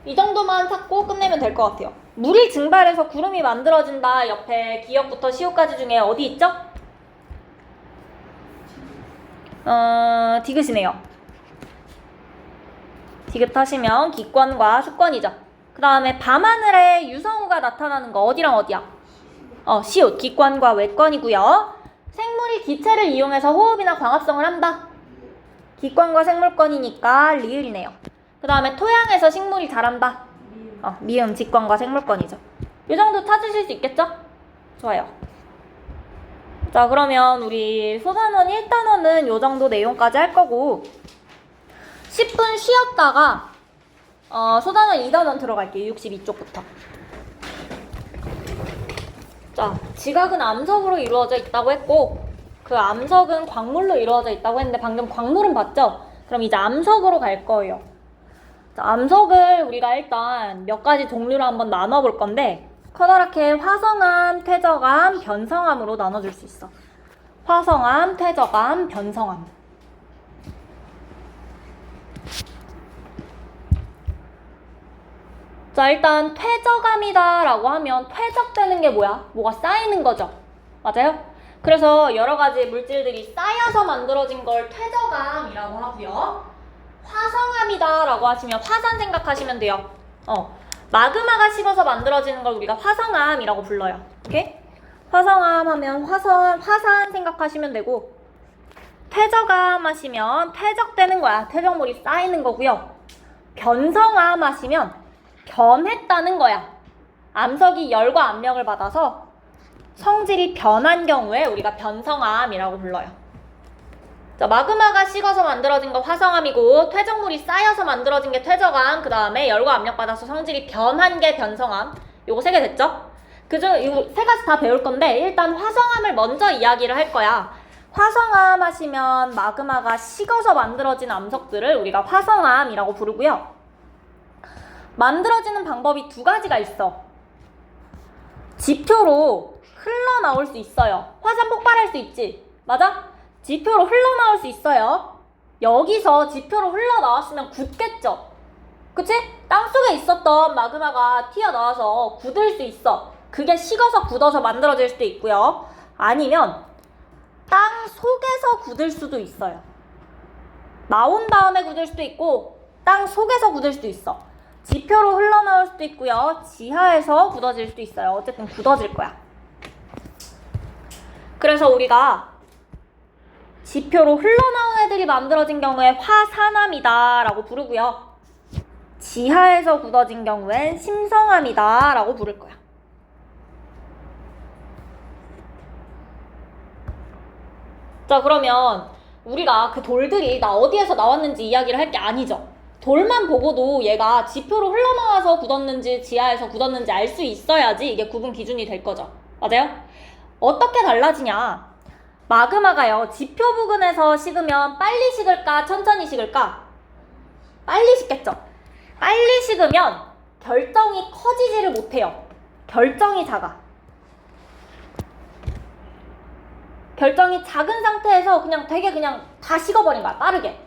이 정도만 찾고 끝내면 될 것 같아요. 물이 증발해서 구름이 만들어진다. 옆에 기역부터 시옷까지 중에 어디 있죠? 디귿이네요. 디귿 하시면 기권과 수권이죠. 그 다음에 밤하늘에 유성우가 나타나는 거 어디랑 어디야? 시옷, 기권과 외권이고요. 생물이 기체를 이용해서 호흡이나 광합성을 한다. 기권과 생물권이니까 리을이네요. 그 다음에 토양에서 식물이 자란다. 미음, 직권과 생물권이죠. 이 정도 찾으실 수 있겠죠? 좋아요. 자, 그러면 우리 소단원 1단원은 이 정도 내용까지 할 거고 10분 쉬었다가 소단원 2단원 들어갈게요. 62쪽부터. 자, 지각은 암석으로 이루어져 있다고 했고 그 암석은 광물로 이루어져 있다고 했는데 방금 광물은 봤죠? 그럼 이제 암석으로 갈 거예요. 자, 암석을 우리가 일단 몇 가지 종류로 한번 나눠볼 건데 커다랗게 화성암, 퇴적암, 변성암으로 나눠줄 수 있어. 화성암, 퇴적암, 변성암. 자, 일단 퇴적암이다 라고 하면 퇴적되는 게 뭐야? 뭐가 쌓이는 거죠. 맞아요? 그래서 여러 가지 물질들이 쌓여서 만들어진 걸 퇴적암이라고 하고요. 화성암이다 라고 하시면 화산 생각하시면 돼요. 마그마가 식어서 만들어지는 걸 우리가 화성암이라고 불러요. 오케이? 화성암 하면 화산 생각하시면 되고 퇴적암 하시면 퇴적되는 거야. 퇴적물이 쌓이는 거고요. 변성암 하시면 변했다는 거야. 암석이 열과 압력을 받아서 성질이 변한 경우에 우리가 변성암이라고 불러요. 자, 마그마가 식어서 만들어진 거 화성암이고 퇴적물이 쌓여서 만들어진 게 퇴적암, 그 다음에 열과 압력 받아서 성질이 변한 게 변성암. 요거 3개 됐죠? 그중 이거 3가지 다 배울 건데 일단 화성암을 먼저 이야기를 할 거야. 화성암 하시면 마그마가 식어서 만들어진 암석들을 우리가 화성암이라고 부르고요. 만들어지는 방법이 2가지가 있어. 지표로 흘러나올 수 있어요. 화산 폭발할 수 있지. 맞아? 지표로 흘러나올 수 있어요. 여기서 지표로 흘러나왔으면 굳겠죠. 그치? 땅속에 있었던 마그마가 튀어나와서 굳을 수 있어. 그게 식어서 굳어서 만들어질 수도 있고요. 아니면 땅 속에서 굳을 수도 있어요. 나온 다음에 굳을 수도 있고 땅 속에서 굳을 수도 있어. 지표로 흘러나올 수도 있고요. 지하에서 굳어질 수도 있어요. 어쨌든 굳어질 거야. 그래서 우리가 지표로 흘러나온 애들이 만들어진 경우에 화산암이다 라고 부르고요. 지하에서 굳어진 경우엔 심성암이다 라고 부를 거야. 자, 그러면 우리가 그 돌들이 나 어디에서 나왔는지 이야기를 할 게 아니죠. 돌만 보고도 얘가 지표로 흘러나와서 굳었는지 지하에서 굳었는지 알 수 있어야지 이게 구분 기준이 될 거죠. 맞아요? 어떻게 달라지냐? 마그마가요, 지표 부근에서 식으면 빨리 식을까 천천히 식을까? 빨리 식겠죠. 빨리 식으면 결정이 커지지를 못해요. 결정이 작아. 결정이 작은 상태에서 되게 다 식어버린 거야, 빠르게.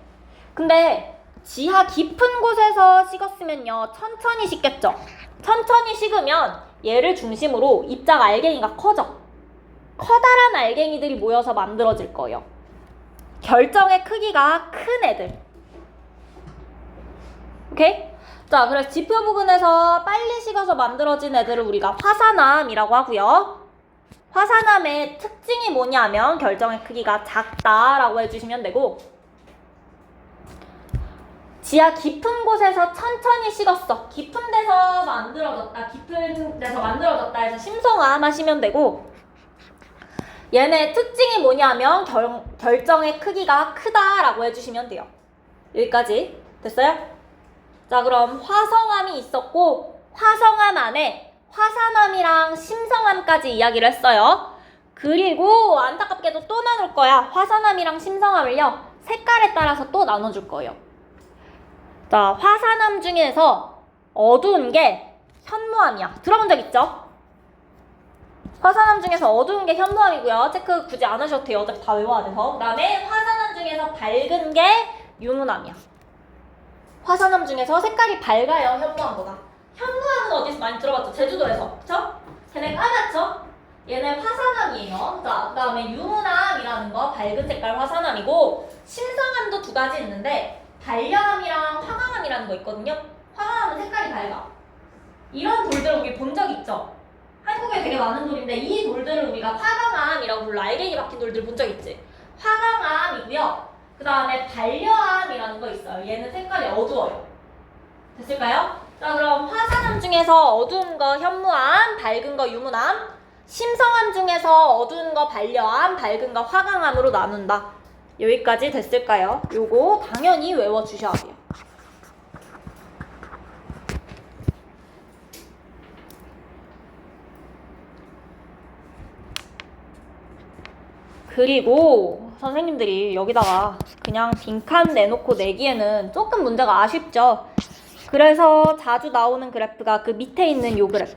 근데 지하 깊은 곳에서 식었으면요, 천천히 식겠죠. 천천히 식으면 얘를 중심으로 입자가 알갱이가 커져. 커다란 알갱이들이 모여서 만들어질 거예요. 결정의 크기가 큰 애들. 오케이? 자, 그래서 지표 부근에서 빨리 식어서 만들어진 애들을 우리가 화산암이라고 하고요. 화산암의 특징이 뭐냐면 결정의 크기가 작다라고 해주시면 되고, 지하 깊은 곳에서 천천히 식었어. 깊은 데서 만들어졌다 해서 심성암 하시면 되고, 얘네 특징이 뭐냐면 결정의 크기가 크다라고 해주시면 돼요. 여기까지 됐어요? 자, 그럼 화성암이 있었고 화성암 안에 화산암이랑 심성암까지 이야기를 했어요. 그리고 안타깝게도 또 나눌 거야. 화산암이랑 심성암을요, 색깔에 따라서 또 나눠줄 거예요. 자, 화산암 중에서 어두운 게 현무암이야. 들어본 적 있죠? 화산암 중에서 어두운 게 현무암이고요. 체크 굳이 안 하셔도 돼요. 어차피 다 외워야 돼서. 그 다음에 화산암 중에서 밝은 게 유문암이야. 화산암 중에서 색깔이 밝아요, 현무암보다. 현무암은 어디서 많이 들어봤죠? 제주도에서. 그쵸? 걔네 까맣죠? 얘네 화산암이에요. 자, 그 다음에 유문암이라는 거 밝은 색깔 화산암이고, 심성암도 두 가지 있는데 반려암이랑 화강암이라는 거 있거든요. 화강암은 색깔이 밝아. 이런 돌들 우리 본 적 있죠? 한국에 되게 많은 돌인데 이 돌들을 우리가 화강암이라고 불러. 알갱이 박힌 돌들 본 적 있지? 화강암이고요. 그 다음에 반려암이라는 거 있어요. 얘는 색깔이 어두워요. 됐을까요? 자, 그럼 화산암 중에서 어두운 거 현무암, 밝은 거 유문암, 심성암 중에서 어두운 거 반려암, 밝은 거 화강암으로 나눈다. 여기까지 됐을까요? 요거 당연히 외워주셔야 돼요. 그리고 선생님들이 여기다가 그냥 빈칸 내놓고 내기에는 조금 문제가 아쉽죠. 그래서 자주 나오는 그래프가 그 밑에 있는 요 그래프.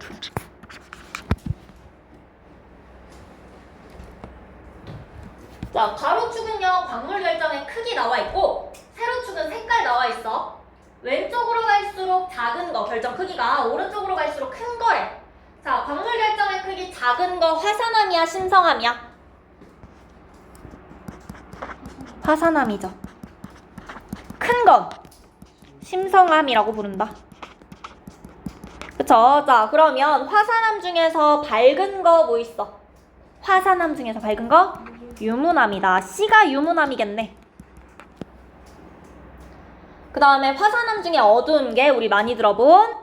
자, 가로축은요, 광물 결정의 크기 나와 있고, 세로축은 색깔 나와 있어. 왼쪽으로 갈수록 작은 거 결정 크기가, 오른쪽으로 갈수록 큰 거래. 자, 광물 결정의 크기 작은 거 화산암이야, 심성암이야? 화산암이죠. 큰 건 심성암이라고 부른다. 그쵸? 자, 그러면 화산암 중에서 밝은 거 뭐 있어? 화산암 중에서 밝은 거? 유문암이다. C가 유문암이겠네. 그 다음에 화산암 중에 어두운 게 우리 많이 들어본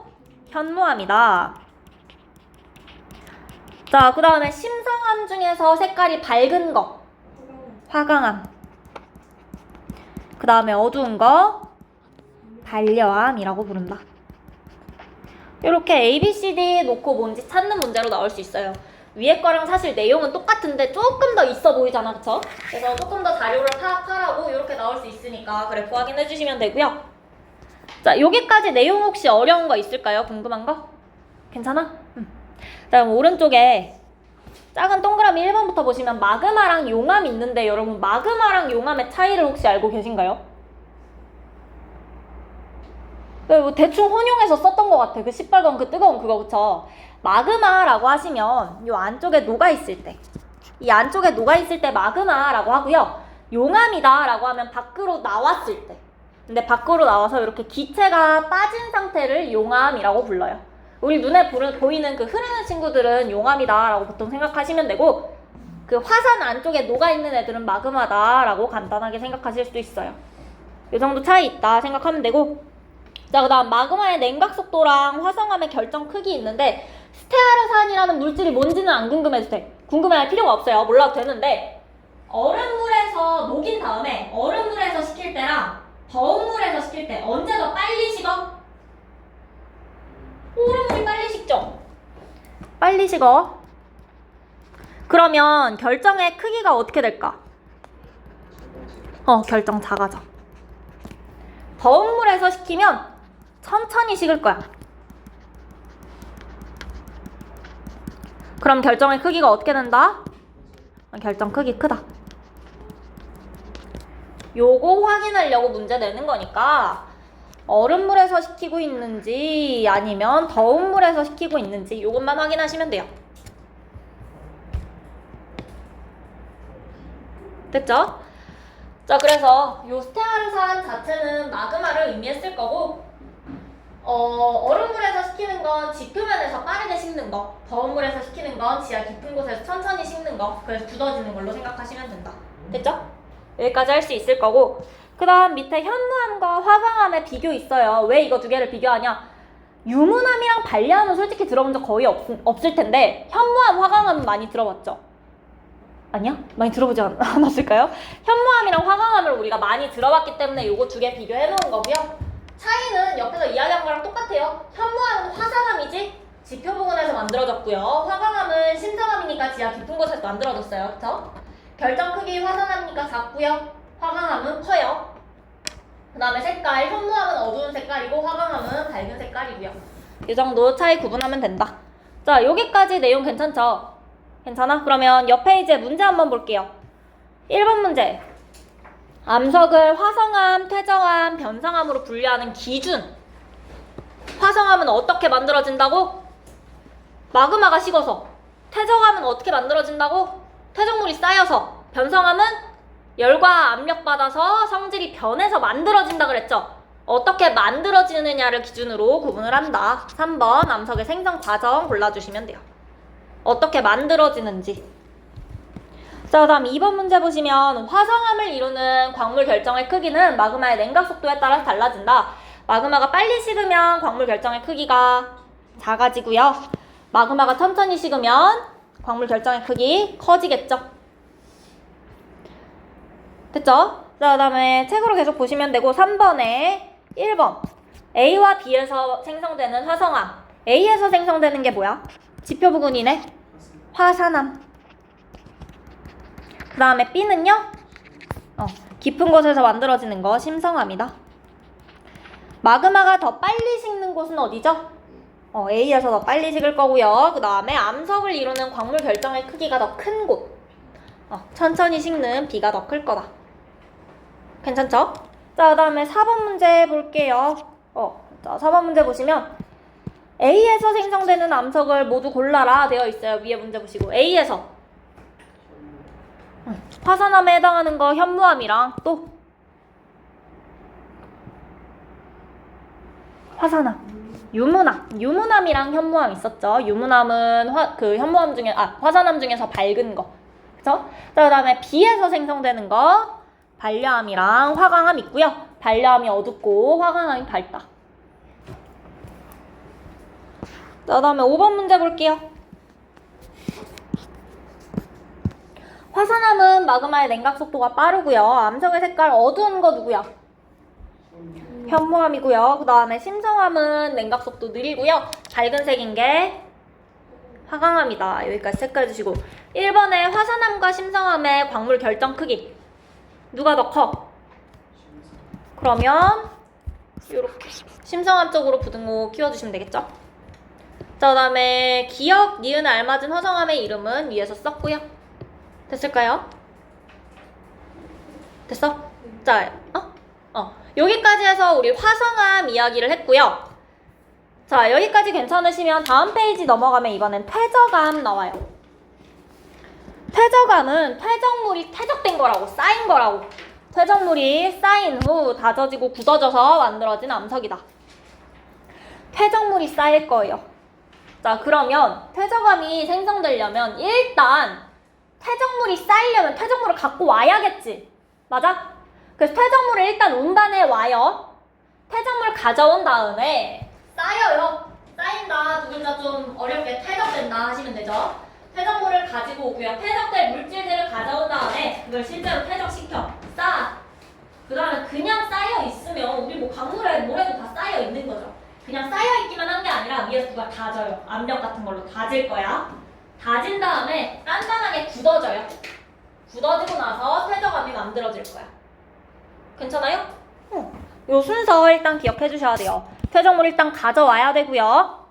현무암이다. 자, 그 다음에 심성암 중에서 색깔이 밝은 거 화강암. 그 다음에 어두운 거 반려암이라고 부른다. 이렇게 A, B, C, D 놓고 뭔지 찾는 문제로 나올 수 있어요. 위에 거랑 사실 내용은 똑같은데 조금 더 있어 보이잖아, 그쵸? 그래서 조금 더 자료를 파악하라고 이렇게 나올 수 있으니까 그래프 확인해 주시면 되고요. 자, 여기까지 내용 혹시 어려운 거 있을까요? 궁금한 거? 괜찮아? 자, 그럼 오른쪽에 작은 동그라미 1번부터 보시면 마그마랑 용암이 있는데 여러분 마그마랑 용암의 차이를 혹시 알고 계신가요? 뭐 대충 혼용해서 썼던 것 같아. 그 시뻘건 그 뜨거운 그거 그쵸? 마그마라고 하시면 이 안쪽에 녹아있을 때, 이 안쪽에 녹아있을 때 마그마라고 하고요. 용암이다 라고 하면 밖으로 나왔을 때, 근데 밖으로 나와서 이렇게 기체가 빠진 상태를 용암이라고 불러요. 우리 눈에 보이는 그 흐르는 친구들은 용암이다 라고 보통 생각하시면 되고, 그 화산 안쪽에 녹아있는 애들은 마그마다 라고 간단하게 생각하실 수도 있어요. 이 정도 차이 있다 생각하면 되고, 자, 그 다음 마그마의 냉각 속도랑 화성암의 결정 크기 있는데, 스테아르산이라는 물질이 뭔지는 안 궁금해도 돼. 궁금해할 필요가 없어요. 몰라도 되는데, 얼음물에서 녹인 다음에 얼음물에서 식힐 때랑 더운 물에서 식힐 때 언제 더 빨리 식어? 얼음물이 빨리 식죠? 빨리 식어. 그러면 결정의 크기가 어떻게 될까? 결정 작아져. 더운 물에서 식히면 천천히 식을 거야. 그럼 결정의 크기가 어떻게 된다? 결정 크기 크다. 요거 확인하려고 문제 내는 거니까 얼음물에서 식히고 있는지 아니면 더운 물에서 식히고 있는지 요것만 확인하시면 돼요. 됐죠? 자, 그래서 요 스테아르산 자체는 마그마를 의미했을 거고, 얼음물에서 식히는 건 지표면에서 빠르게 식는 거, 더운 물에서 식히는 건 지하 깊은 곳에서 천천히 식는 거, 그래서 굳어지는 걸로 생각하시면 된다. 됐죠? 여기까지 할 수 있을 거고, 그 다음 밑에 현무암과 화강암의 비교 있어요. 왜 이거 두 개를 비교하냐? 유문암이랑 반려암은 솔직히 들어본 적 거의 없을 텐데, 현무암, 화강암은 많이 들어봤죠? 아니야? 많이 들어보지 않았을까요? 현무암이랑 화강암을 우리가 많이 들어봤기 때문에 요거 두 개 비교해 놓은 거고요. 차이는 옆에서 이야기한 거랑 똑같아요. 현무암은 화산암이지 지표 부근에서 만들어졌고요. 화강암은 심성암이니까 지하 깊은 곳에서 만들어졌어요. 그쵸? 결정 크기 화산암이니까 작고요. 화강암은 커요. 그 다음에 색깔, 현무암은 어두운 색깔이고 화강암은 밝은 색깔이고요. 이 정도 차이 구분하면 된다. 자, 여기까지 내용 괜찮죠? 괜찮아? 그러면 옆 페이지에 문제 한번 볼게요. 1번 문제. 암석을 화성암, 퇴적암, 변성암으로 분류하는 기준. 화성암은 어떻게 만들어진다고? 마그마가 식어서. 퇴적암은 어떻게 만들어진다고? 퇴적물이 쌓여서. 변성암은 열과 압력 받아서 성질이 변해서 만들어진다 그랬죠? 어떻게 만들어지느냐를 기준으로 구분을 한다. 3번 암석의 생성 과정 골라주시면 돼요. 어떻게 만들어지는지. 자, 다음 2번 문제 보시면 화성암을 이루는 광물 결정의 크기는 마그마의 냉각 속도에 따라서 달라진다. 마그마가 빨리 식으면 광물 결정의 크기가 작아지고요. 마그마가 천천히 식으면 광물 결정의 크기 커지겠죠. 됐죠? 자, 그 다음에 책으로 계속 보시면 되고 3번에 1번 A와 B에서 생성되는 화성암. A에서 생성되는 게 뭐야? 지표 부근이네. 화산암. 그 다음에 B는요? 깊은 곳에서 만들어지는 거 심성암이다. 마그마가 더 빨리 식는 곳은 어디죠? A에서 더 빨리 식을 거고요. 그 다음에 암석을 이루는 광물 결정의 크기가 더 큰 곳. 천천히 식는 B가 더 클 거다. 괜찮죠? 자, 그 다음에 4번 문제 볼게요. 자, 4번 문제 보시면 A에서 생성되는 암석을 모두 골라라 되어 있어요. 위에 문제 보시고 A에서 화산암에 해당하는 거 현무암이랑 또 화산암, 유문암이랑 현무암 있었죠. 유문암은 현무암 중에 화산암 중에서 밝은 거, 그쵸? 그 다음에 B에서 생성되는 거 반려암이랑 화강암 있고요. 반려암이 어둡고 화강암이 밝다. 그 다음에 5번 문제 볼게요. 화산암은 마그마의 냉각 속도가 빠르고요. 암석의 색깔 어두운 거 누구야? 현무암이고요. 그 다음에 심성암은 냉각 속도 느리고요. 밝은 색인 게 화강암이다. 여기까지 체크해 주시고 1번에 화산암과 심성암의 광물 결정 크기 누가 더 커? 그러면 이렇게 심성암 쪽으로 부등호 키워주시면 되겠죠? 자, 그 다음에 기역, 니은에 알맞은 화성암의 이름은 위에서 썼고요. 됐을까요? 됐어? 자, 여기까지 해서 우리 화성암 이야기를 했고요. 자, 여기까지 괜찮으시면 다음 페이지 넘어가면 이번엔 퇴적암 나와요. 퇴적암은 퇴적물이 퇴적된 거라고, 쌓인 거라고. 퇴적물이 쌓인 후 다져지고 굳어져서 만들어진 암석이다. 퇴적물이 쌓일 거예요. 자, 그러면 퇴적암이 생성되려면 일단 퇴적물이 쌓이려면 퇴적물을 갖고 와야겠지. 맞아? 그래서 퇴적물을 일단 운반해 와요. 퇴적물 가져온 다음에 쌓여요. 쌓인다. 두 글자 좀 어렵게 퇴적된다 하시면 되죠. 퇴적물을 가지고 오고요. 퇴적될 물질들을 가져온 다음에 그걸 실제로 퇴적시켜. 쌓아. 그 다음에 그냥 쌓여 있으면 우리 뭐 강물에 모래도 다 쌓여 있는 거죠. 그냥 쌓여 있기만 한 게 아니라 위에서 누가 다져요. 압력 같은 걸로 다질 거야. 다진 다음에 단단하게 굳어져요. 굳어지고 나서 퇴적암이 만들어질 거야. 괜찮아요? 요 순서 일단 기억해 주셔야 돼요. 퇴적물 일단 가져와야 되고요.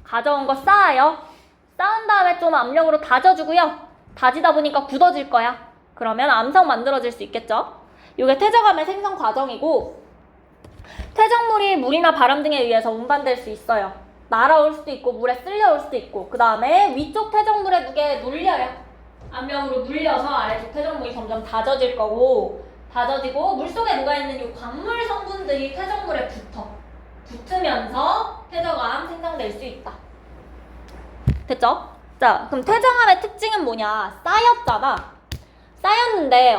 가져온 거 쌓아요. 쌓은 다음에 좀 압력으로 다져주고요. 다지다 보니까 굳어질 거야. 그러면 암석 만들어질 수 있겠죠? 요게 퇴적암의 생성 과정이고, 퇴적물이 물이나 바람 등에 의해서 운반될 수 있어요. 날아올 수도 있고 물에 쓸려올 수도 있고, 그 다음에 위쪽 퇴적물의 무게에 눌려요. 압력으로 눌려서 아래쪽 퇴적물이 점점 다져질 거고, 다져지고 물속에 녹아있는 이 광물 성분들이 퇴적물에 붙으면서 퇴적암 생성될 수 있다. 됐죠? 자, 그럼 퇴적암의 특징은 뭐냐? 쌓였잖아. 쌓였는데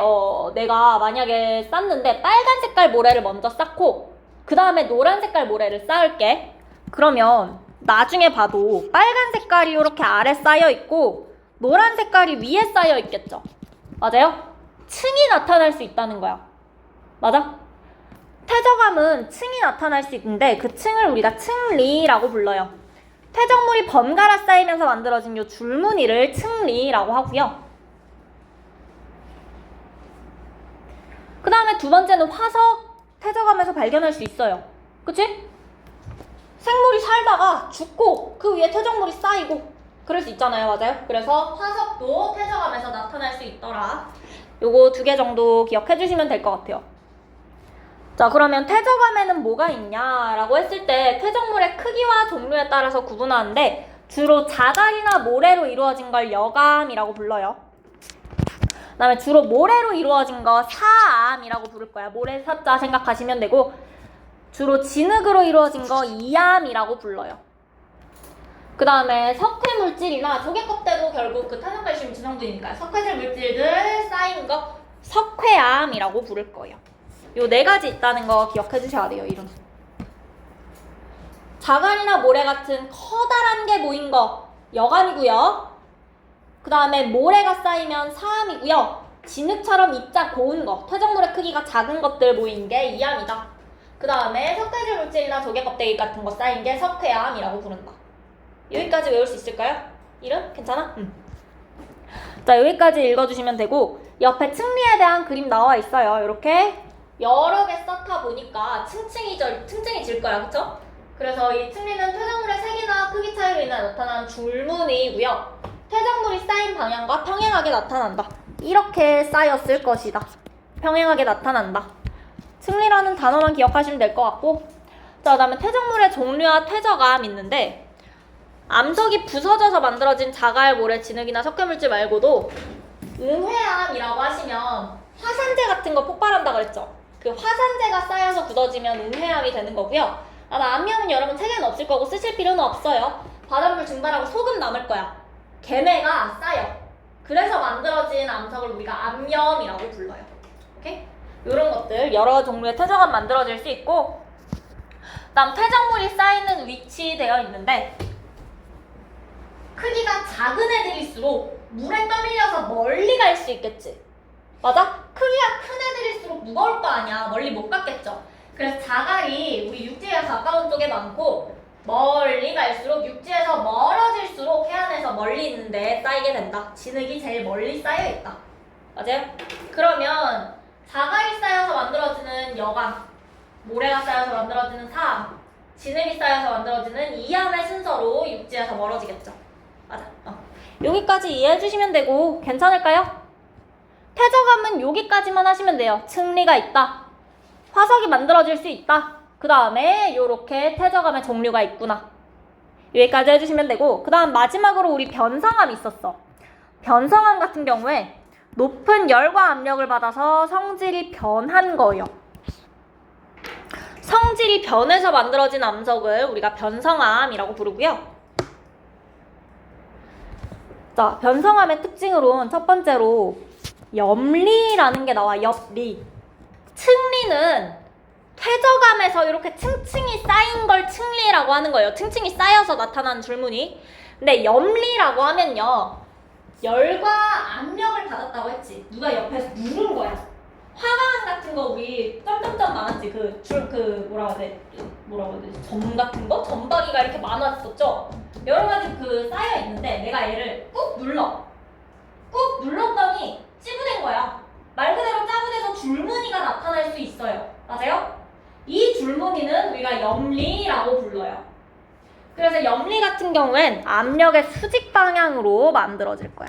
내가 만약에 쌓는데 빨간 색깔 모래를 먼저 쌓고 그 다음에 노란 색깔 모래를 쌓을게. 그러면 나중에 봐도 빨간 색깔이 이렇게 아래 쌓여 있고 노란 색깔이 위에 쌓여 있겠죠? 맞아요? 층이 나타날 수 있다는 거야. 맞아? 퇴적암은 층이 나타날 수 있는데 그 층을 우리가 층리라고 불러요. 퇴적물이 번갈아 쌓이면서 만들어진 이 줄무늬를 층리라고 하고요. 그 다음에 두 번째는 화석. 퇴적암에서 발견할 수 있어요. 그치? 생물이 살다가 죽고 그 위에 퇴적물이 쌓이고 그럴 수 있잖아요. 맞아요? 그래서 화석도 퇴적암에서 나타날 수 있더라. 요거 2개 정도 기억해 주시면 될 것 같아요. 자, 그러면 퇴적암에는 뭐가 있냐라고 했을 때 퇴적물의 크기와 종류에 따라서 구분하는데 주로 자갈이나 모래로 이루어진 걸 여감이라고 불러요. 그 다음에 주로 모래로 이루어진 거 사암이라고 부를 거야. 모래 사자 생각하시면 되고, 주로 진흙으로 이루어진 거 이암이라고 불러요. 그 다음에 석회 물질이나 조개껍데도 결국 그 탄산칼슘 지성분이니까 석회질 물질들 쌓인 거 석회암이라고 부를 거예요. 요 4가지 있다는 거 기억해 주셔야 돼요. 이름. 자갈이나 모래 같은 커다란 게 모인 거 여감이고요. 그 다음에 모래가 쌓이면 사암이고요. 진흙처럼 입자 고운 거, 퇴적물의 크기가 작은 것들 모인 게 이암이다. 그 다음에 석회질 물질이나 조개껍데기 같은 거 쌓인 게 석회암이라고 부른다. 여기까지 외울 수 있을까요? 이름? 괜찮아? 자, 여기까지 읽어주시면 되고, 옆에 층리에 대한 그림 나와 있어요. 이렇게 여러 개 쌓다 보니까 층층이 질 거야. 그쵸? 그래서 이 층리는 퇴적물의 색이나 크기 차이로 인해 나타난 줄무늬이고요. 퇴적물이 쌓인 방향과 평행하게 나타난다. 이렇게 쌓였을 것이다. 평행하게 나타난다. 층리라는 단어만 기억하시면 될 것 같고, 자, 그 다음에 퇴적물의 종류와 퇴적암 있는데, 암석이 부서져서 만들어진 자갈, 모래, 진흙이나 석회물질 말고도 웅회암이라고 하시면 화산재 같은 거 폭발한다 그랬죠? 그 화산재가 쌓여서 굳어지면 웅회암이 되는 거고요. 아마 암염은 여러분 책에는 없을 거고 쓰실 필요는 없어요. 바닷물 증발하고 소금 남을 거야. 걔네가 쌓여. 그래서 만들어진 암석을 우리가 암염이라고 불러요. 오케이? 이런 것들 여러 종류의 퇴적암 만들어질 수 있고, 다음 퇴적물이 쌓이는 위치 되어 있는데, 크기가 작은 애들일수록 물에 떠밀려서 멀리 갈 수 있겠지. 맞아? 크기가 큰 애들일수록 무거울 거 아니야. 멀리 못 갔겠죠. 그래서 자갈이 우리 육지에 가까운 쪽에 많고, 멀리 갈수록 육지에서 멀어질수록 해안에서 멀리 있는데 쌓이게 된다. 진흙이 제일 멀리 쌓여 있다. 맞아요? 그러면 자갈이 쌓여서 만들어지는 여감, 모래가 쌓여서 만들어지는 사암, 진흙이 쌓여서 만들어지는 이암의 순서로 육지에서 멀어지겠죠. 맞아. 여기까지 이해해 주시면 되고 괜찮을까요? 퇴적암은 여기까지만 하시면 돼요. 층리가 있다. 화석이 만들어질 수 있다. 그 다음에 요렇게 퇴적암의 종류가 있구나. 여기까지 해주시면 되고 그 다음 마지막으로 우리 변성암이 있었어. 변성암 같은 경우에 높은 열과 압력을 받아서 성질이 변한 거예요. 성질이 변해서 만들어진 암석을 우리가 변성암이라고 부르고요. 자, 변성암의 특징으로는 첫 번째로 염리라는 게 나와. 엽리. 층리는 퇴적암에서 이렇게 층층이 쌓인 걸 층리라고 하는 거예요. 층층이 쌓여서 나타나는 줄무늬. 근데 염리라고 하면요, 열과 압력을 받았다고 했지. 누가 옆에서 누른 거야. 화강 같은 거 우리 점점점 많았지. 뭐라고 해야 되지? 점 같은 거? 점박이가 이렇게 많았었죠. 여러 가지 쌓여 있는데 내가 얘를 꾹 눌러. 꾹 눌렀더니 찌부된 거야. 말 그대로 짜부돼서 줄무늬가 나타날 수 있어요. 맞아요? 이 줄무늬는 우리가 염리라고 불러요. 그래서 염리 같은 경우엔 압력의 수직 방향으로 만들어질 거야.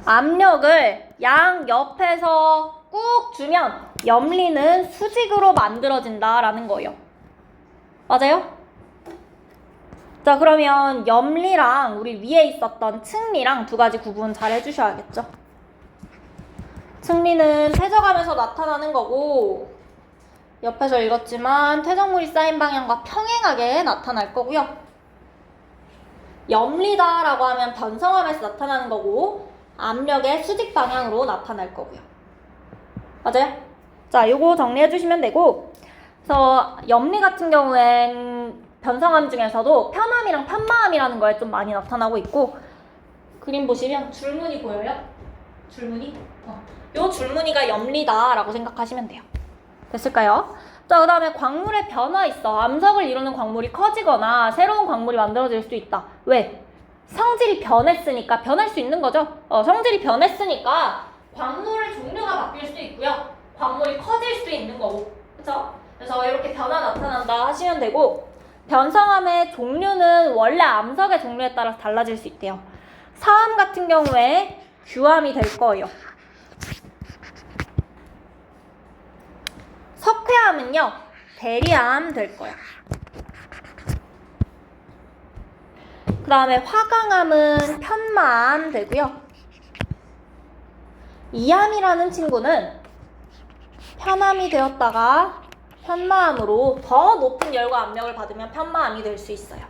압력을 양 옆에서 꾹 주면 염리는 수직으로 만들어진다라는 거예요. 맞아요? 자, 그러면 염리랑 우리 위에 있었던 층리랑 두 가지 구분 잘 해주셔야겠죠? 층리는 퇴적하면서 나타나는 거고, 옆에서 읽었지만 퇴적물이 쌓인 방향과 평행하게 나타날 거고요. 염리다라고 하면 변성함에서 나타나는 거고, 압력의 수직 방향으로 나타날 거고요. 맞아요? 자, 요거 정리해 주시면 되고, 그래서 염리 같은 경우엔 변성함 중에서도 편함이랑 편마함이라는 거에 좀 많이 나타나고 있고, 그림 보시면 줄무늬 보여요? 줄무늬? 요 줄무늬가 염리다라고 생각하시면 돼요. 됐을까요? 자, 그 다음에 광물의 변화 있어. 암석을 이루는 광물이 커지거나 새로운 광물이 만들어질 수 있다. 왜? 성질이 변했으니까. 변할 수 있는 거죠. 성질이 변했으니까 광물 종류가 바뀔 수도 있고요. 광물이 커질 수도 있는 거고. 그쵸? 그래서 이렇게 변화 나타난다 하시면 되고, 변성암의 종류는 원래 암석의 종류에 따라서 달라질 수 있대요. 사암 같은 경우에 규암이 될 거예요. 석회암은요, 대리암 될 거야. 그 다음에 화강암은 편마암 되고요. 이암이라는 친구는 편암이 되었다가 편마암으로 더 높은 열과 압력을 받으면 편마암이 될 수 있어요.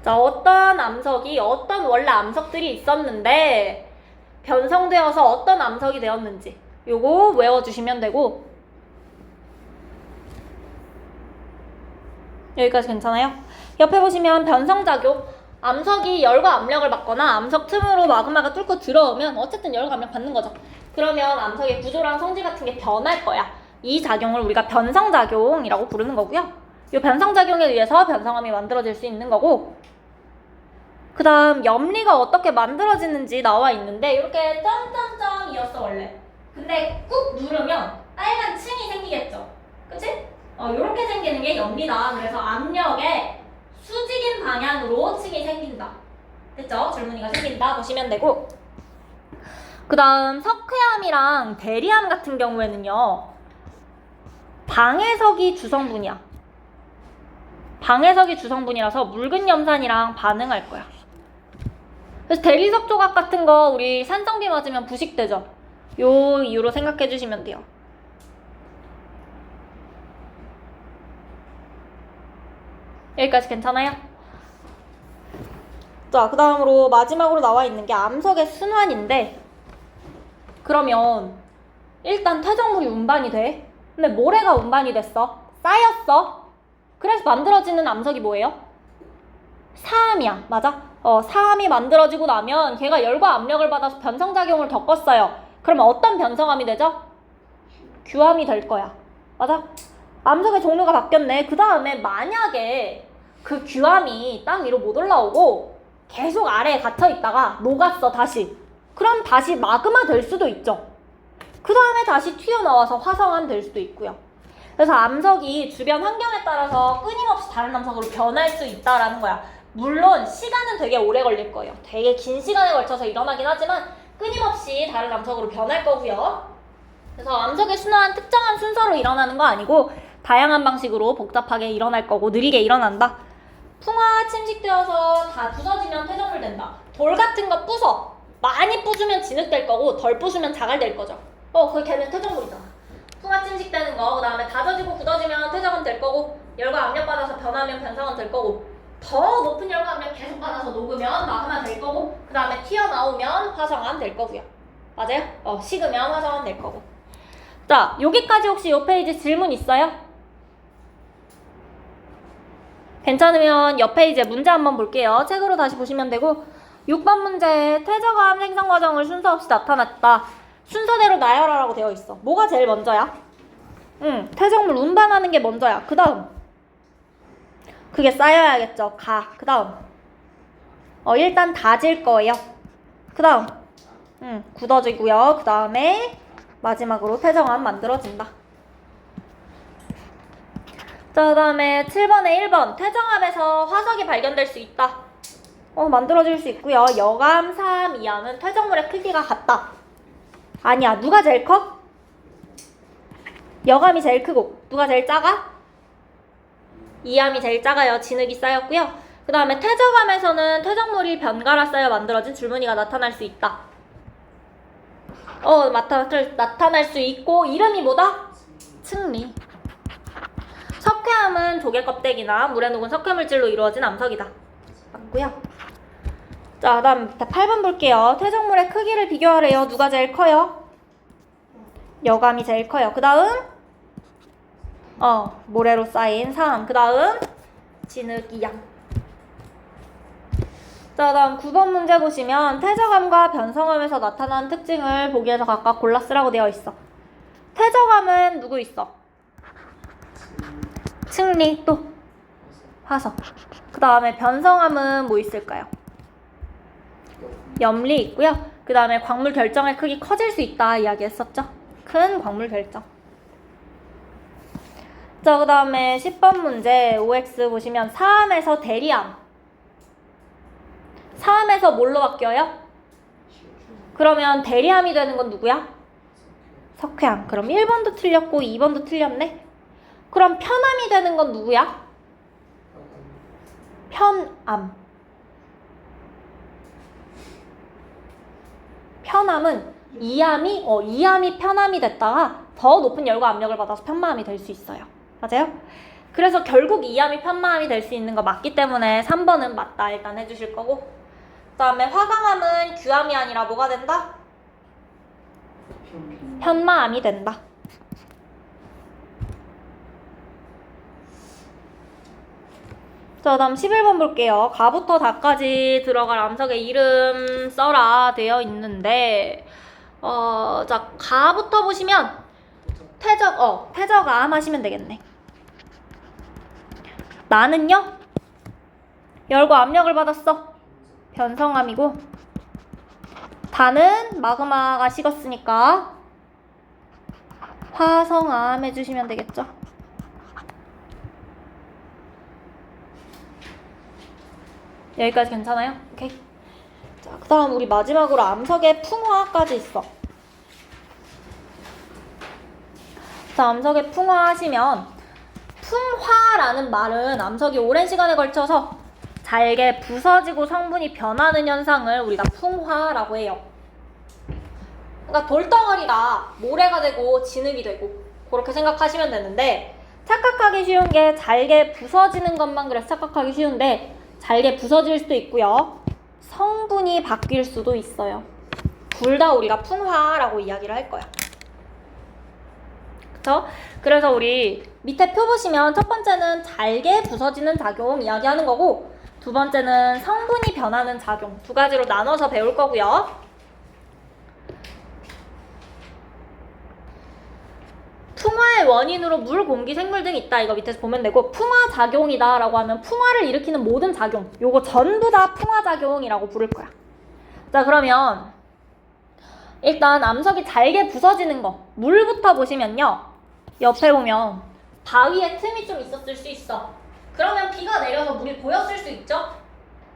자, 어떤 암석이 어떤 원래 암석들이 있었는데 변성되어서 어떤 암석이 되었는지 요거 외워주시면 되고, 여기까지 괜찮아요? 옆에 보시면 변성작용, 암석이 열과 압력을 받거나 암석 틈으로 마그마가 뚫고 들어오면 어쨌든 열과 압력 받는 거죠. 그러면 암석의 구조랑 성질 같은 게 변할 거야. 이 작용을 우리가 변성작용이라고 부르는 거고요. 이 변성작용에 의해서 변성암이 만들어질 수 있는 거고, 그 다음 염리가 어떻게 만들어지는지 나와 있는데 이렇게 점점점이었어 원래. 근데 꾹 누르면 빨간 층이 생기겠죠. 그치? 이렇게 생기는 게 염리다. 그래서 압력의 수직인 방향으로 층이 생긴다. 됐죠? 줄무늬가 생긴다 보시면 되고, 그 다음 석회암이랑 대리암 같은 경우에는요, 방해석이 주성분이야. 방해석이 주성분이라서 묽은 염산이랑 반응할 거야. 그래서 대리석 조각 같은 거 우리 산성비 맞으면 부식되죠. 요 이유로 생각해 주시면 돼요. 여기까지 괜찮아요? 자, 그 다음으로 마지막으로 나와 있는 게 암석의 순환인데, 그러면 일단 퇴적물이 운반이 돼. 근데 모래가 운반이 됐어. 쌓였어. 그래서 만들어지는 암석이 뭐예요? 사암이야. 맞아? 사암이 만들어지고 나면 걔가 열과 압력을 받아서 변성작용을 겪었어요. 그러면 어떤 변성암이 되죠? 규암이 될 거야. 맞아? 암석의 종류가 바뀌었네. 그 다음에 만약에 그 규암이 땅 위로 못 올라오고 계속 아래에 갇혀 있다가 녹았어, 다시. 그럼 다시 마그마 될 수도 있죠. 그 다음에 다시 튀어나와서 화성암 될 수도 있고요. 그래서 암석이 주변 환경에 따라서 끊임없이 다른 암석으로 변할 수 있다라는 거야. 물론 시간은 되게 오래 걸릴 거예요. 되게 긴 시간에 걸쳐서 일어나긴 하지만 끊임없이 다른 암석으로 변할 거고요. 그래서 암석의 순환은 특정한 순서로 일어나는 거 아니고 다양한 방식으로 복잡하게 일어날 거고 느리게 일어난다. 풍화 침식되어서 다 부서지면 퇴적물 된다. 돌 같은 거 부숴. 많이 부수면 진흙될 거고 덜 부수면 자갈될 거죠. 그게 걔는 퇴적물이잖아. 풍화 침식되는 거, 그 다음에 다져지고 굳어지면 퇴적은 될 거고 열과 압력 받아서 변하면 변성은 될 거고 더 높은 열과 압력 계속 받아서 녹으면 마그마 될 거고 그 다음에 튀어나오면 화성암 될 거고요. 맞아요? 식으면 화성암 될 거고. 자, 여기까지 혹시 이 페이지 질문 있어요? 괜찮으면 옆 페이지에 문제 한번 볼게요. 책으로 다시 보시면 되고 6번 문제에 퇴적암 생성 과정을 순서 없이 나타났다. 순서대로 나열하라고 되어 있어. 뭐가 제일 먼저야? 퇴적물 운반하는 게 먼저야. 그 다음 그게 쌓여야겠죠. 그 다음 일단 다질 거예요. 그 다음 굳어지고요. 그 다음에 마지막으로 퇴적암 만들어진다. 자, 그 다음에 7번에 1번 퇴적암에서 화석이 발견될 수 있다. 만들어질 수 있고요. 여감, 사암, 이암은 퇴적물의 크기가 같다. 아니야. 누가 제일 커? 여감이 제일 크고 누가 제일 작아? 이암이 제일 작아요. 진흙이 쌓였고요. 그 다음에 퇴적암에서는 퇴적물이 변갈아 쌓여 만들어진 줄무늬가 나타날 수 있다. 나타날 수 있고 이름이 뭐다? 층리. 석회암은 조개 껍데기나 물에 녹은 석회물질로 이루어진 암석이다. 맞고요. 자, 다음 8번 볼게요. 퇴적물의 크기를 비교하래요. 누가 제일 커요? 여감이 제일 커요. 그 다음 모래로 쌓인 사암. 그 다음 진흙, 이암. 자, 다음 9번 문제 보시면 퇴적암과 변성암에서 나타난 특징을 보기에서 각각 골라 쓰라고 되어 있어. 퇴적암은 누구 있어? 층리, 또 화석. 그 다음에 변성암은 뭐 있을까요? 염리 있고요. 그 다음에 광물 결정의 크기 커질 수 있다 이야기했었죠. 큰 광물 결정. 자, 그 다음에 10번 문제 OX 보시면 사암에서 대리암. 사암에서 뭘로 바뀌어요? 그러면 대리암이 되는 건 누구야? 석회암. 그럼 1번도 틀렸고 2번도 틀렸네. 그럼 편암이 되는 건 누구야? 편암. 편암은 이암이 편암이 됐다가 더 높은 열과 압력을 받아서 편마암이 될 수 있어요. 맞아요? 그래서 결국 이암이 편마암이 될 수 있는 거 맞기 때문에 3번은 맞다 일단 해주실 거고, 그 다음에 화강암은 규암이 아니라 뭐가 된다? 편마암이 된다. 자, 다음 11번 볼게요. 가부터 다까지 들어갈 암석의 이름 써라 되어 있는데, 자, 가부터 보시면 퇴적암 하시면 되겠네. 나는요? 열과 압력을 받았어. 변성암이고, 다는 마그마가 식었으니까 화성암 해주시면 되겠죠. 여기까지 괜찮아요? 오케이. 자, 그 다음 우리 마지막으로 암석의 풍화까지 있어. 자, 암석의 풍화 하시면, 풍화라는 말은 암석이 오랜 시간에 걸쳐서 잘게 부서지고 성분이 변하는 현상을 우리가 풍화라고 해요. 그러니까 돌덩어리가 모래가 되고 진흙이 되고 그렇게 생각하시면 되는데, 착각하기 쉬운 게 잘게 부서지는 것만 그래서 착각하기 쉬운데, 잘게 부서질 수도 있고요. 성분이 바뀔 수도 있어요. 둘 다 우리가 풍화라고 이야기를 할 거야. 그쵸? 그래서 우리 밑에 표 보시면 첫 번째는 잘게 부서지는 작용 이야기하는 거고, 두 번째는 성분이 변하는 작용, 두 가지로 나눠서 배울 거고요. 풍화의 원인으로 물, 공기, 생물 등이 있다. 이거 밑에서 보면 되고, 풍화작용이다 라고 하면 풍화를 일으키는 모든 작용, 요거 전부 다 풍화작용이라고 부를 거야. 자, 그러면 일단 암석이 잘게 부서지는 거, 물부터 보시면요. 옆에 보면 바위에 틈이 좀 있었을 수 있어. 그러면 비가 내려서 물이 고였을 수 있죠?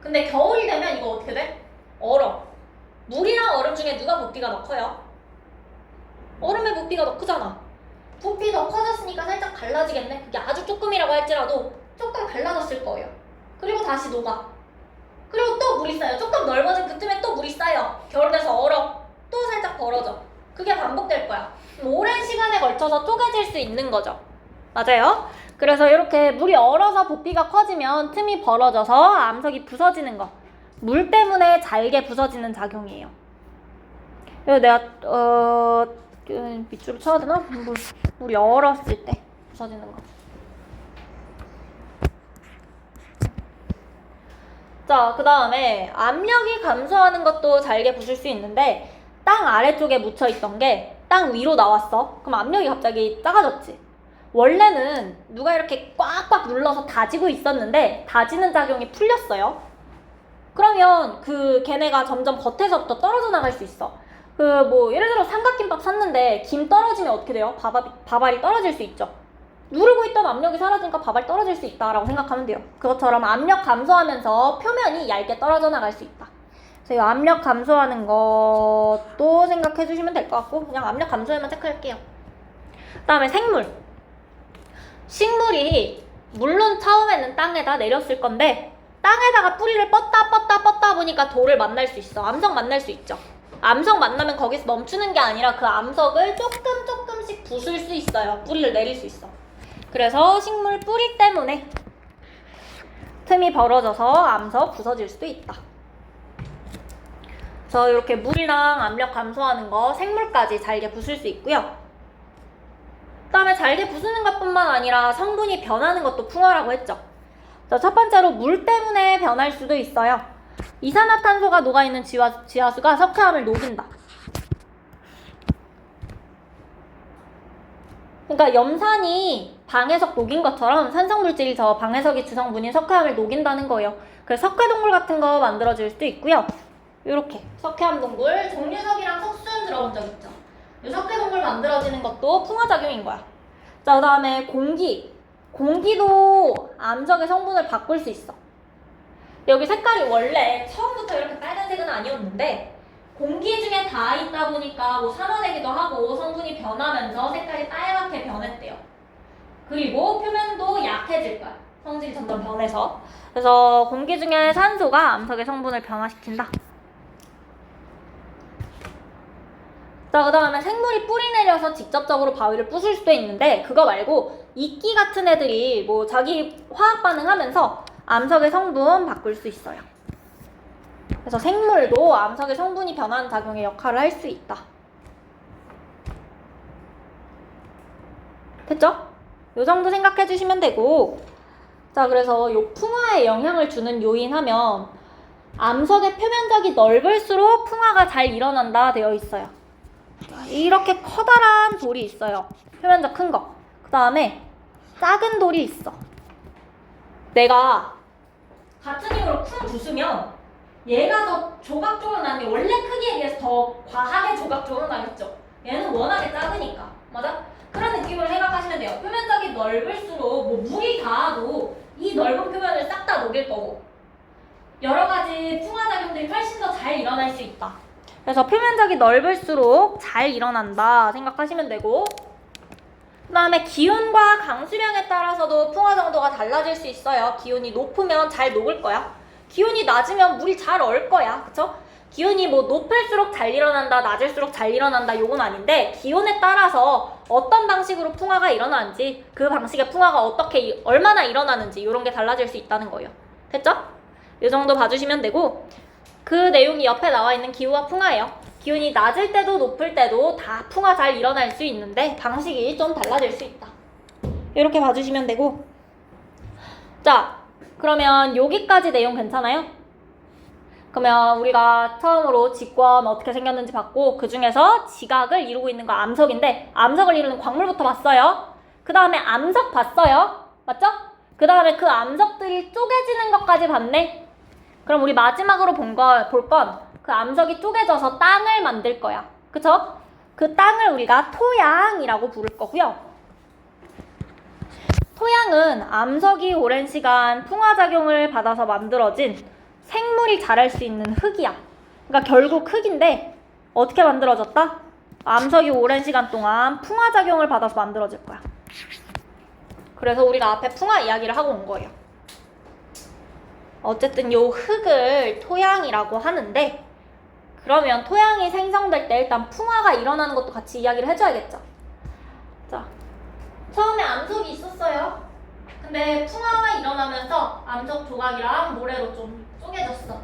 근데 겨울이 되면 이거 어떻게 돼? 얼어. 물이랑 얼음 중에 누가 부피가 더 커요? 얼음의 부피가 더 크잖아. 부피 더 커졌으니까 살짝 갈라지겠네? 그게 아주 조금이라고 할지라도 조금 갈라졌을 거예요. 그리고 다시 녹아. 그리고 또 물이 쌓여. 조금 넓어진 그 틈에 또 물이 쌓여. 겨울 돼서 얼어. 또 살짝 벌어져. 그게 반복될 거야. 오랜 시간에 걸쳐서 쪼개질 수 있는 거죠. 맞아요? 그래서 이렇게 물이 얼어서 부피가 커지면 틈이 벌어져서 암석이 부서지는 거. 물 때문에 잘게 부서지는 작용이에요. 이거 내가 밑줄을 쳐야 되나? 물이 얼었을 때 부서지는 거. 자, 그 다음에 압력이 감소하는 것도 잘게 부술 수 있는데 땅 아래쪽에 묻혀있던 게 땅 위로 나왔어. 그럼 압력이 갑자기 작아졌지. 원래는 누가 이렇게 꽉꽉 눌러서 다지고 있었는데 다지는 작용이 풀렸어요. 그러면 걔네가 점점 겉에서부터 떨어져 나갈 수 있어. 예를 들어 삼각김밥 샀는데 김 떨어지면 어떻게 돼요? 밥알이 떨어질 수 있죠. 누르고 있던 압력이 사라지니까 밥알이 떨어질 수 있다라고 생각하면 돼요. 그것처럼 압력 감소하면서 표면이 얇게 떨어져 나갈 수 있다. 그래서 이 압력 감소하는 것도 생각해 주시면 될 것 같고 그냥 압력 감소에만 체크할게요. 그 다음에 생물. 식물이 물론 처음에는 땅에다 내렸을 건데 땅에다가 뿌리를 뻗다 보니까 돌을 만날 수 있어. 암석 만날 수 있죠. 암석 만나면 거기서 멈추는 게 아니라 그 암석을 조금씩 부술 수 있어요. 뿌리를 내릴 수 있어. 그래서 식물 뿌리 때문에 틈이 벌어져서 암석 부서질 수도 있다. 그래서 이렇게 물이랑 압력 감소하는 거 생물까지 잘게 부술 수 있고요. 그 다음에 잘게 부수는 것뿐만 아니라 성분이 변하는 것도 풍화라고 했죠. 첫 번째로 물 때문에 변할 수도 있어요. 이산화탄소가 녹아있는 지하수가 석회암을 녹인다. 그러니까 염산이 방해석 녹인 것처럼 산성물질이 저 방해석이 주성분인 석회암을 녹인다는 거예요. 그래서 석회동굴 같은 거 만들어질 수도 있고요. 이렇게 석회암 동굴, 정류석이랑 석순 들어본 적 있죠? 이 석회동굴 만들어지는 것도 풍화작용인 거야. 자, 그 다음에 공기도 암석의 성분을 바꿀 수 있어. 여기 색깔이 원래 처음부터 이렇게 빨간색은 아니었는데 공기 중에 다 있다 보니까 산화되기도 하고 성분이 변하면서 색깔이 빨갛게 변했대요. 그리고 표면도 약해질 거야. 성질이 점점 변해서. 그래서 공기 중에 산소가 암석의 성분을 변화시킨다. 자, 그 다음에 생물이 뿌리 내려서 직접적으로 바위를 부술 수도 있는데 그거 말고 이끼 같은 애들이 자기 화학 반응하면서 암석의 성분 바꿀 수 있어요. 그래서 생물도 암석의 성분이 변하는 작용의 역할을 할 수 있다. 됐죠? 요 정도 생각해 주시면 되고, 자, 그래서 요 풍화에 영향을 주는 요인 하면 암석의 표면적이 넓을수록 풍화가 잘 일어난다 되어 있어요. 이렇게 커다란 돌이 있어요. 표면적 큰 거. 그 다음에 작은 돌이 있어. 내가 같은 힘으로 쿵 부수면 얘가 더 조각조각 나는 게 원래 크기에 비해서 더 과하게 조각조각 나겠죠. 얘는 워낙에 작으니까. 맞아? 그런 느낌으로 생각하시면 돼요. 표면적이 넓을수록 물이 닿아도 이 넓은 표면을 싹 다 녹일 거고 여러 가지 풍화작용들이 훨씬 더 잘 일어날 수 있다. 그래서 표면적이 넓을수록 잘 일어난다 생각하시면 되고, 그 다음에 기온과 강수량에 따라서도 풍화 정도가 달라질 수 있어요. 기온이 높으면 잘 녹을 거야. 기온이 낮으면 물이 잘 얼 거야. 그쵸? 기온이 높을수록 잘 일어난다, 낮을수록 잘 일어난다 요건 아닌데 기온에 따라서 어떤 방식으로 풍화가 일어나는지 그 방식의 풍화가 얼마나 일어나는지 이런 게 달라질 수 있다는 거예요. 됐죠? 이 정도 봐주시면 되고, 그 내용이 옆에 나와 있는 기후와 풍화예요. 기온이 낮을 때도 높을 때도 다 풍화 잘 일어날 수 있는데 방식이 좀 달라질 수 있다. 이렇게 봐주시면 되고, 자, 그러면 여기까지 내용 괜찮아요? 그러면 우리가 처음으로 직권 어떻게 생겼는지 봤고, 그 중에서 지각을 이루고 있는 거 암석인데 암석을 이루는 광물부터 봤어요. 그 다음에 암석 봤어요. 맞죠? 그 다음에 그 암석들이 쪼개지는 것까지 봤네. 그럼 우리 마지막으로 볼 건 그 암석이 쪼개져서 땅을 만들 거야. 그쵸? 그 땅을 우리가 토양이라고 부를 거고요. 토양은 암석이 오랜 시간 풍화작용을 받아서 만들어진 생물이 자랄 수 있는 흙이야. 그러니까 결국 흙인데 어떻게 만들어졌다? 암석이 오랜 시간 동안 풍화작용을 받아서 만들어질 거야. 그래서 우리가 앞에 풍화 이야기를 하고 온 거예요. 어쨌든 요 흙을 토양이라고 하는데, 그러면 토양이 생성될 때 일단 풍화가 일어나는 것도 같이 이야기를 해줘야겠죠. 자, 처음에 암석이 있었어요. 근데 풍화가 일어나면서 암석 조각이랑 모래로 좀 쪼개졌어.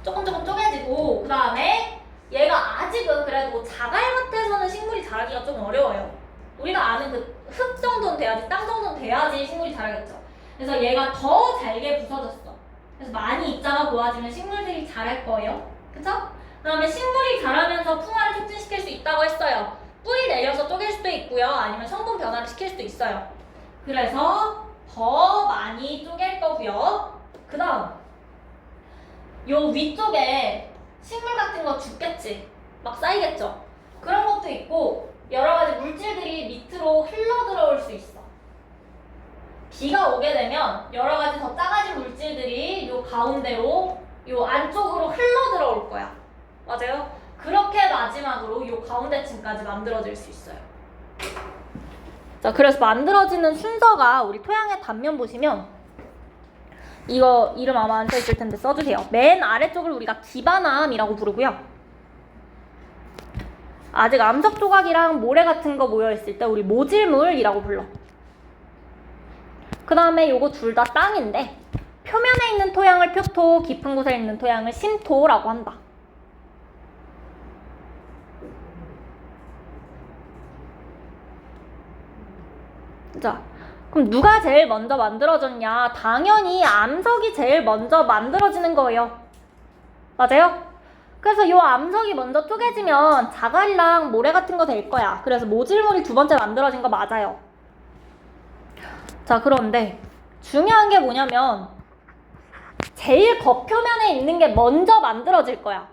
조금 쪼개지고, 그 다음에 얘가 아직은 그래도 자갈 같아서는 식물이 자라기가 좀 어려워요. 우리가 아는 그 흙 정도는 돼야지, 땅 정도는 돼야지 식물이 자라겠죠. 그래서 얘가 더 잘게 부서졌어. 그래서 많이 입자가 모아지면 식물들이 자랄 거예요. 그쵸? 그 다음에 식물이 자라면서 풍화를 촉진시킬 수 있다고 했어요. 뿌리 내려서 쪼갤 수도 있고요. 아니면 성분 변화를 시킬 수도 있어요. 그래서 더 많이 쪼갤 거고요. 그 다음 요 위쪽에 식물 같은 거 죽겠지. 막 쌓이겠죠. 그런 것도 있고 여러 가지 물질들이 밑으로 흘러 들어올 수 있어. 비가 오게 되면 여러 가지 더 작아진 물질들이 요 가운데로 요 안쪽으로 흘러 들어올 거야. 맞아요? 그렇게 마지막으로 요 가운데층까지 만들어질 수 있어요. 자, 그래서 만들어지는 순서가 우리 토양의 단면 보시면 이거 이름 아마 안 써있을 텐데 써주세요. 맨 아래쪽을 우리가 기반암이라고 부르고요. 아직 암석 조각이랑 모래 같은 거 모여있을 때 우리 모질물이라고 불러. 그 다음에 요거 둘 다 땅인데 표면에 있는 토양을 표토, 깊은 곳에 있는 토양을 심토라고 한다. 자, 그럼 누가 제일 먼저 만들어졌냐? 당연히 암석이 제일 먼저 만들어지는 거예요. 맞아요? 그래서 요 암석이 먼저 쪼개지면 자갈이랑 모래 같은 거 될 거야. 그래서 모질물이 두 번째 만들어진 거 맞아요. 자, 그런데 중요한 게 뭐냐면 제일 겉표면에 있는 게 먼저 만들어질 거야.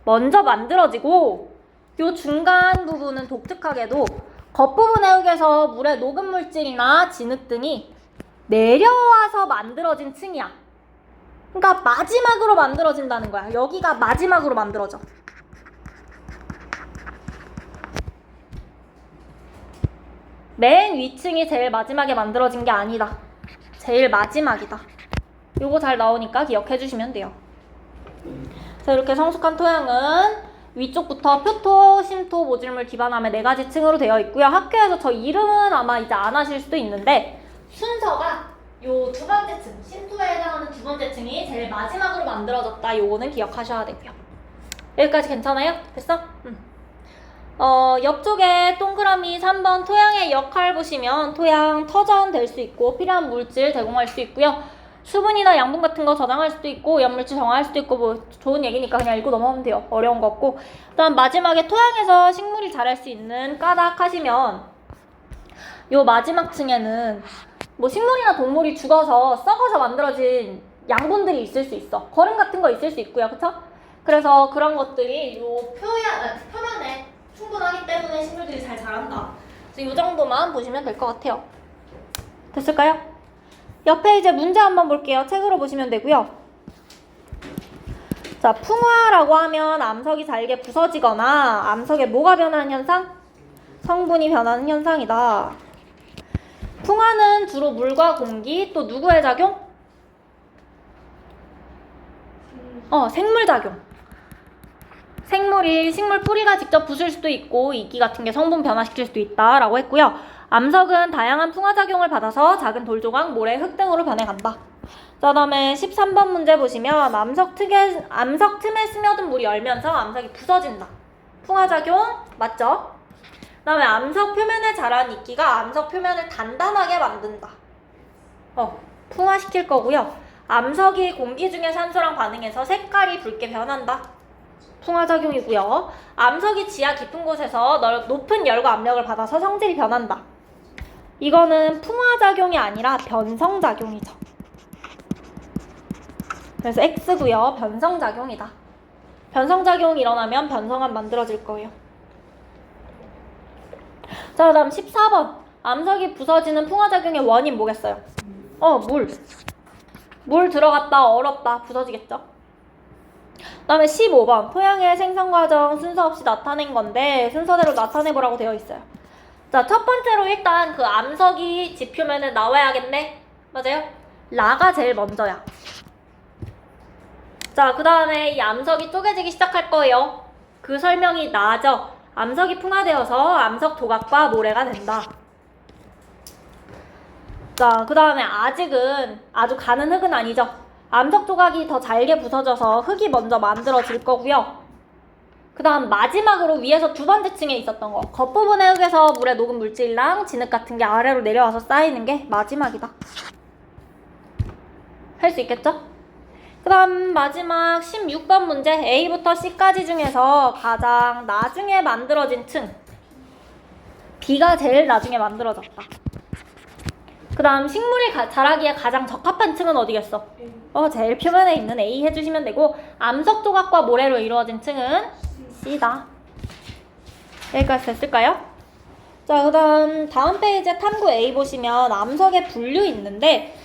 먼저 만들어지고 요 중간 부분은 독특하게도 겉부분의 흙에서 물의 녹은 물질이나 진흙 등이 내려와서 만들어진 층이야. 그러니까 마지막으로 만들어진다는 거야. 여기가 마지막으로 만들어져. 맨 위층이 제일 마지막에 만들어진 게 아니다. 제일 마지막이다. 요거 잘 나오니까 기억해 주시면 돼요. 자, 이렇게 성숙한 토양은 위쪽부터 표토, 심토, 모질물, 기반암의 4가지 층으로 되어 있고요. 학교에서 저 이름은 아마 이제 안 하실 수도 있는데 순서가 요 두 번째 층, 심토에 해당하는 두 번째 층이 제일 마지막으로 만들어졌다. 요거는 기억하셔야 되고요. 여기까지 괜찮아요? 됐어? 옆쪽에 동그라미 3번 토양의 역할 보시면 토양 터전 될 수 있고 필요한 물질 제공할 수 있고요. 수분이나 양분 같은 거 저장할 수도 있고 오염물질 정화할 수도 있고 뭐 좋은 얘기니까 그냥 읽고 넘어가면 돼요. 어려운 거 없고. 그다음 마지막에 토양에서 식물이 자랄 수 있는 까닥 하시면 요 마지막 층에는 뭐 식물이나 동물이 죽어서 썩어서 만들어진 양분들이 있을 수 있어. 거름 같은 거 있을 수 있고요. 그쵸? 그래서 그런 것들이 요 표면에 충분하기 때문에 식물들이 잘 자란다. 그래서 요 정도만 보시면 될 것 같아요. 됐을까요? 옆에 이제 문제 한번 볼게요. 책으로 보시면 되고요. 자, 풍화라고 하면 암석이 잘게 부서지거나 암석에 뭐가 변하는 현상? 성분이 변하는 현상이다. 풍화는 주로 물과 공기, 또 누구의 작용? 생물작용. 생물이 식물 뿌리가 직접 부술 수도 있고 이끼 같은 게 성분 변화시킬 수도 있다라고 했고요. 암석은 다양한 풍화작용을 받아서 작은 돌조각, 모래, 흙 등으로 변해간다. 그 다음에 13번 문제 보시면 암석 틈에 스며든 물이 얼면서 암석이 부서진다. 풍화작용 맞죠? 그 다음에 암석 표면에 자란 이끼가 암석 표면을 단단하게 만든다. 풍화시킬 거고요. 암석이 공기 중에 산소랑 반응해서 색깔이 붉게 변한다. 풍화작용이고요. 암석이 지하 깊은 곳에서 높은 열과 압력을 받아서 성질이 변한다. 이거는 풍화작용이 아니라 변성작용이죠. 그래서 X고요. 변성작용이다. 변성작용이 일어나면 변성암 만들어질 거예요. 자, 그 다음 14번. 암석이 부서지는 풍화작용의 원인 뭐겠어요? 물 들어갔다 얼었다 부서지겠죠? 그 다음에 15번 토양의 생성과정 순서 없이 나타낸 건데 순서대로 나타내보라고 되어 있어요. 자, 첫 번째로 일단 그 암석이 지표면에 나와야겠네? 맞아요? 라가 제일 먼저야. 자, 그 다음에 이 암석이 쪼개지기 시작할 거예요. 그 설명이 나죠. 암석이 풍화되어서 암석 조각과 모래가 된다. 자, 그 다음에 아직은 아주 가는 흙은 아니죠. 암석 조각이 더 잘게 부서져서 흙이 먼저 만들어질 거고요. 그 다음 마지막으로 위에서 두 번째 층에 있었던 거. 겉부분의 흙에서 물에 녹은 물질이랑 진흙 같은 게 아래로 내려와서 쌓이는 게 마지막이다. 할 수 있겠죠? 그 다음 마지막 16번 문제. A부터 C까지 중에서 가장 나중에 만들어진 층. B가 제일 나중에 만들어졌다. 그 다음 식물이 자라기에 가장 적합한 층은 어디겠어? 제일 표면에 있는 A 해주시면 되고 암석 조각과 모래로 이루어진 층은 C다. 여기까지 됐을까요? 자, 그 다음 페이지에 탐구 A 보시면 암석의 분류 있는데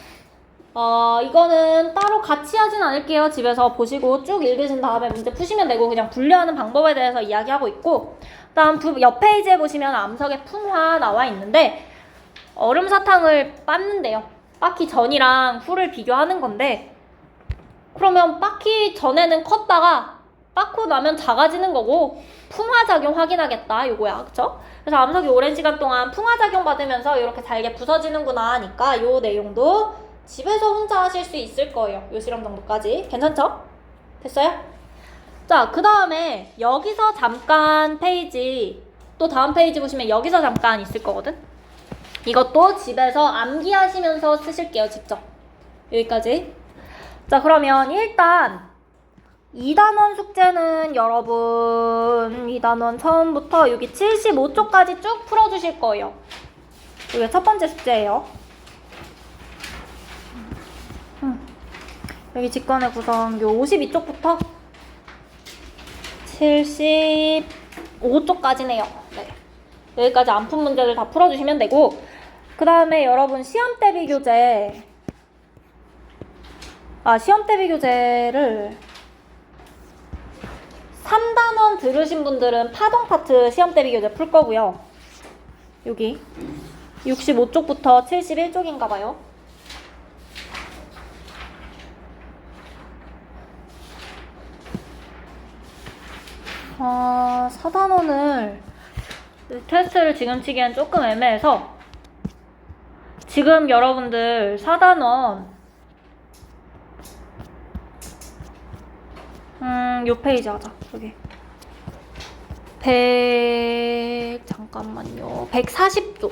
이거는 따로 같이 하진 않을게요. 집에서 보시고 쭉 읽으신 다음에 문제 푸시면 되고 그냥 분류하는 방법에 대해서 이야기하고 있고 그 다음 옆 페이지에 보시면 암석의 풍화 나와 있는데 얼음 사탕을 빻는데요. 빻기 전이랑 후를 비교하는 건데 그러면 빻기 전에는 컸다가 빻고 나면 작아지는 거고 풍화작용 확인하겠다 요거야. 그쵸? 그래서 암석이 오랜 시간 동안 풍화작용 받으면서 이렇게 잘게 부서지는구나 하니까 요 내용도 집에서 혼자 하실 수 있을 거예요. 요 실험 정도까지. 괜찮죠? 됐어요? 자, 그 다음에 여기서 잠깐 페이지 또 다음 페이지 보시면 여기서 잠깐 있을 거거든? 이것도 집에서 암기하시면서 쓰실게요. 직접. 여기까지. 자, 그러면 일단 2단원 숙제는 여러분 2단원 처음부터 여기 75쪽까지 쭉 풀어주실 거예요. 이게 첫 번째 숙제예요. 여기 직관의 구성 요 52쪽부터 75쪽까지네요. 네. 여기까지 안 푼 문제들 다 풀어주시면 되고 그 다음에 여러분 시험 대비 교재를 3단원 들으신 분들은 파동 파트 시험 대비 교재 풀 거고요. 여기 65쪽부터 71쪽인가 봐요. 아, 4단원을 테스트를 지금 치기엔 조금 애매해서 지금 여러분들 4단원 요 페이지 하자. 여기 140쪽